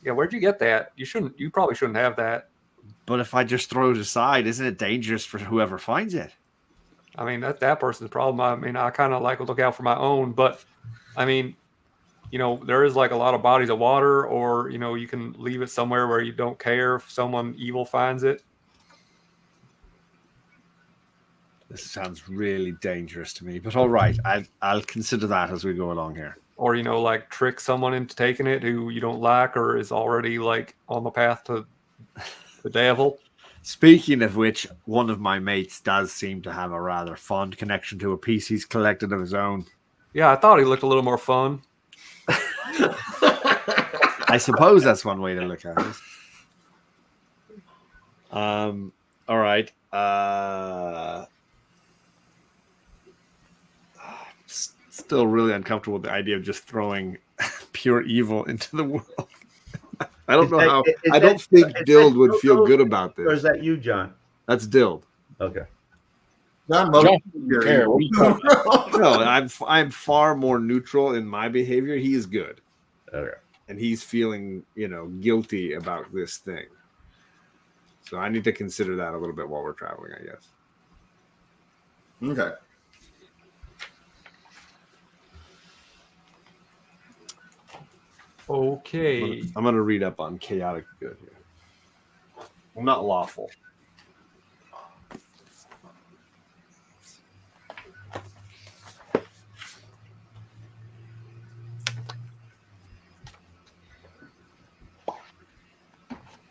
Yeah, where'd you get that? You probably shouldn't have that. But if I just throw it aside, isn't it dangerous for whoever finds it? I mean, that's that person's problem. I mean, I kind of like to look out for my own, but I mean, there is like a lot of bodies of water, or you can leave it somewhere where you don't care if someone evil finds it. This sounds really dangerous to me, but all right, I'll consider that as we go along here. Or like trick someone into taking it who you don't like or is already like on the path to the devil. Speaking of which, one of my mates does seem to have a rather fond connection to a piece he's collected of his own. Yeah, I thought he looked a little more fun. I suppose that's one way to look at it. All right. Still really uncomfortable with the idea of just throwing pure evil into the world. I don't know how. I don't think Dild would feel good about this. Or is that you, John? That's Dild. Okay. No, I'm far more neutral in my behavior. He's good. Okay. And he's feeling, guilty about this thing. So I need to consider that a little bit while we're traveling, I guess. Okay. Okay. I'm going to read up on chaotic good here. Well, not lawful.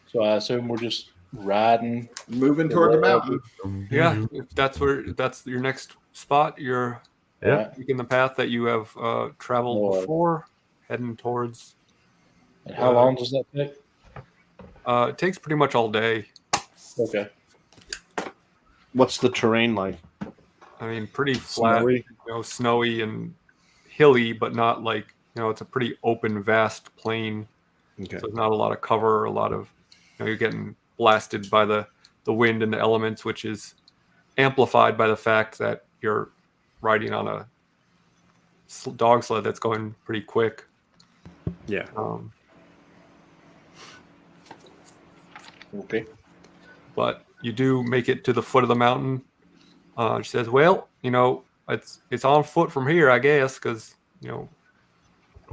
So I assume we're just riding, moving toward the mountain. Yeah, if that's your next spot. You're taking the path that you have traveled before, heading towards. And how long does that take? It takes pretty much all day. Okay. What's the terrain like? I mean, pretty flat, snowy and hilly, but not like it's a pretty open, vast plain. Okay. So there's not a lot of cover, a lot of you're getting blasted by the wind and the elements, which is amplified by the fact that you're riding on a dog sled that's going pretty quick. Yeah. Okay. But you do make it to the foot of the mountain. She says, "Well, it's on foot from here, I guess, because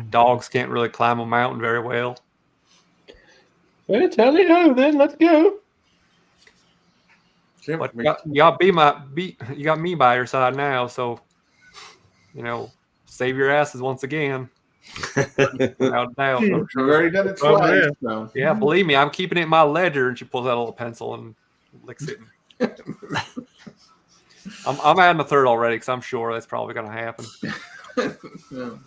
dogs can't really climb a mountain very well." Well, tally ho, then let's go. But you got me by your side now, so save your asses once again. Without doubt. I've already done it twice. So. Yeah, believe me, I'm keeping it in my ledger. And she pulls out a little pencil and licks it. I'm adding a third already because I'm sure that's probably going to happen.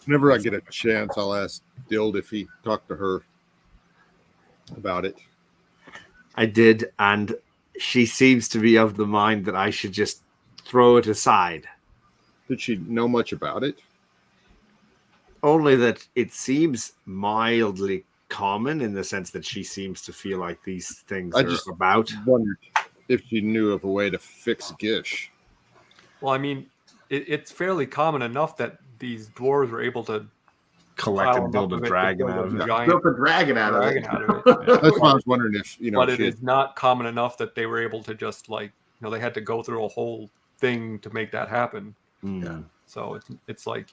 Whenever I get a chance, I'll ask Dild if he talked to her about it. I did, and she seems to be of the mind that I should just throw it aside. Did she know much about it? Only that it seems mildly common in the sense that she seems to feel like these things are about. Wondered if she knew of a way to fix Gish. Well, I mean, it's fairly common enough that these dwarves were able to collect and build a dragon out of it. Built a dragon out of it. That's why I was wondering if, But it is not common enough that they were able to just they had to go through a whole thing to make that happen. Yeah. So it's like,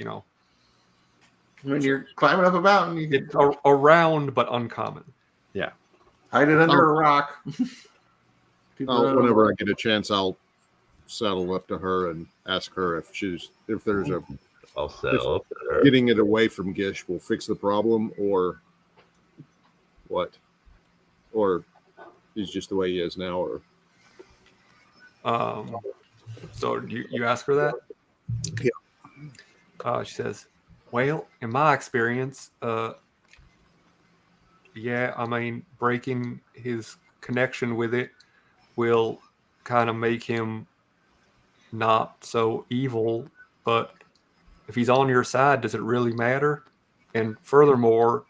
when you're climbing up a mountain, you can... it's around but uncommon. Yeah. Hide it under a rock. Whenever I get a chance, I'll saddle up to her and ask her if there's a... I'll settle up to her. Getting it away from Gish will fix the problem, or what? Or he's just the way he is now, or... So you ask her that? Yeah. She says, well, in my experience, yeah, I mean, breaking his connection with it will kind of make him not so evil, but if he's on your side, does it really matter? And furthermore,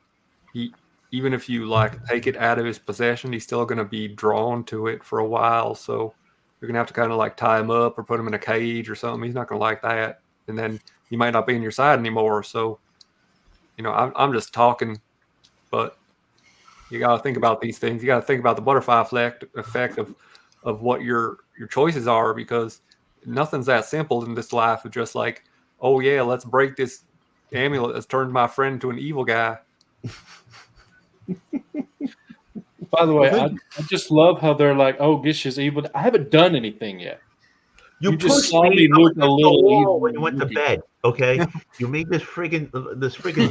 even if you take it out of his possession, he's still going to be drawn to it for a while. So you're going to have to kind of tie him up or put him in a cage or something. He's not going to like that. And then he might not be on your side anymore. So, I'm just talking, but you got to think about these things. You got to think about the butterfly effect of what your choices are, because nothing's that simple in this life of just oh yeah, let's break this amulet that's turned my friend to an evil guy. By the way, I just love how they're like, oh, Gish is evil. I haven't done anything yet. You just saw me look a little evil when you went to bed. Okay, you made this friggin'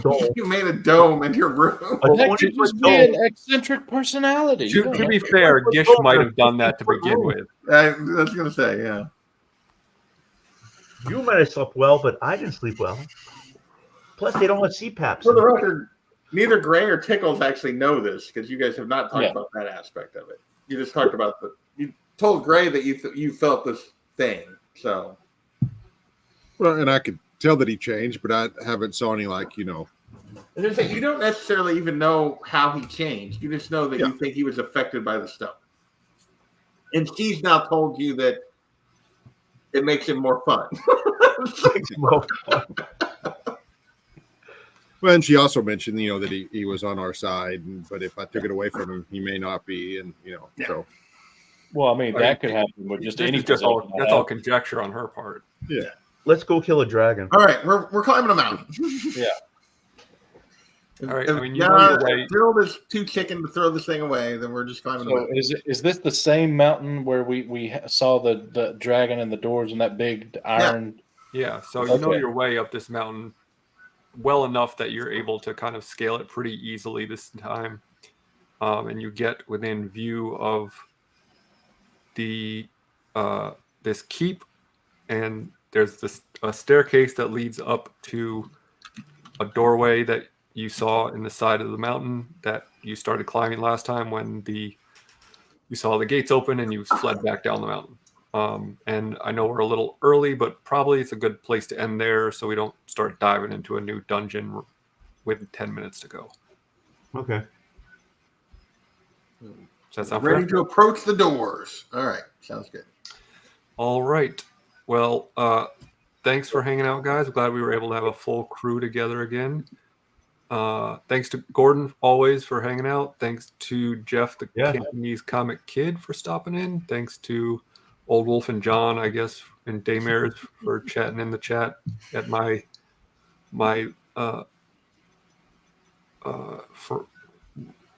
dome. You made a dome in your room. You just be an eccentric personality. To be fair, Gish might have done that to begin with. I was gonna say, yeah. You might have slept well, but I didn't sleep well. Plus, they don't have CPAPs. For the record, neither Gray or Tickles actually know this, because you guys have not talked about that aspect of it. You just talked about you told Gray that you felt this thing. So, well, and I could tell that he changed, but I haven't saw any you don't necessarily even know how he changed. You just know that you think he was affected by the stone, and she's now told you that it makes him more fun. Well, and she also mentioned, that he was on our side, but if I took it away from him, he may not be, and so. Well, I mean, that could happen with just anything. That's all conjecture on her part. Yeah. Let's go kill a dragon. All right, we're climbing a mountain. Yeah. All right. If Gerald is too chicken to throw this thing away, then we're just climbing a mountain. Is this the same mountain where we saw the dragon and the doors and that big iron? Yeah. So you know your way up this mountain well enough that you're able to kind of scale it pretty easily this time, and you get within view of the this keep, and there's a staircase that leads up to a doorway that you saw in the side of the mountain that you started climbing last time when you saw the gates open and you fled back down the mountain. And I know we're a little early, but probably it's a good place to end there so we don't start diving into a new dungeon with 10 minutes to go. Okay. Does that sound ready fair? to approach the doors? All right, sounds good. All right. Well, thanks for hanging out, guys. I'm glad we were able to have a full crew together again. Thanks to Gordon always for hanging out. Thanks to Jeff, the Cantonese comic kid, for stopping in. Thanks to Old Wolf and John, I guess, and Daymares for chatting in the chat at my for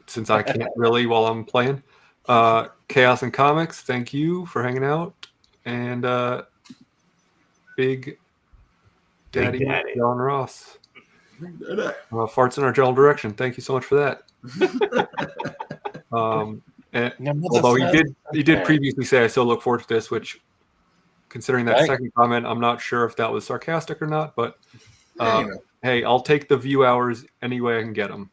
since I can't really while I'm playing. Chaos and Comics, thank you for hanging out. And Big Daddy John Ross. Farts in our general direction. Thank you so much for that. And although he did previously say I still look forward to this, which, considering that second comment, I'm not sure if that was sarcastic or not. But hey, I'll take the view hours any way I can get them.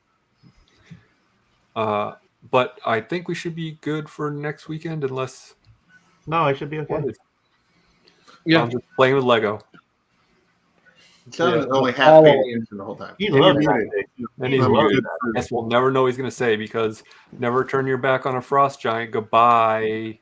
but I think we should be good for next weekend, unless. No, I should be okay. Yeah, I'm just playing with Lego. John is only half paying attention the whole time. He loves muted. that. And he's muted. Guess we'll never know what he's going to say, because never turn your back on a frost giant. Goodbye.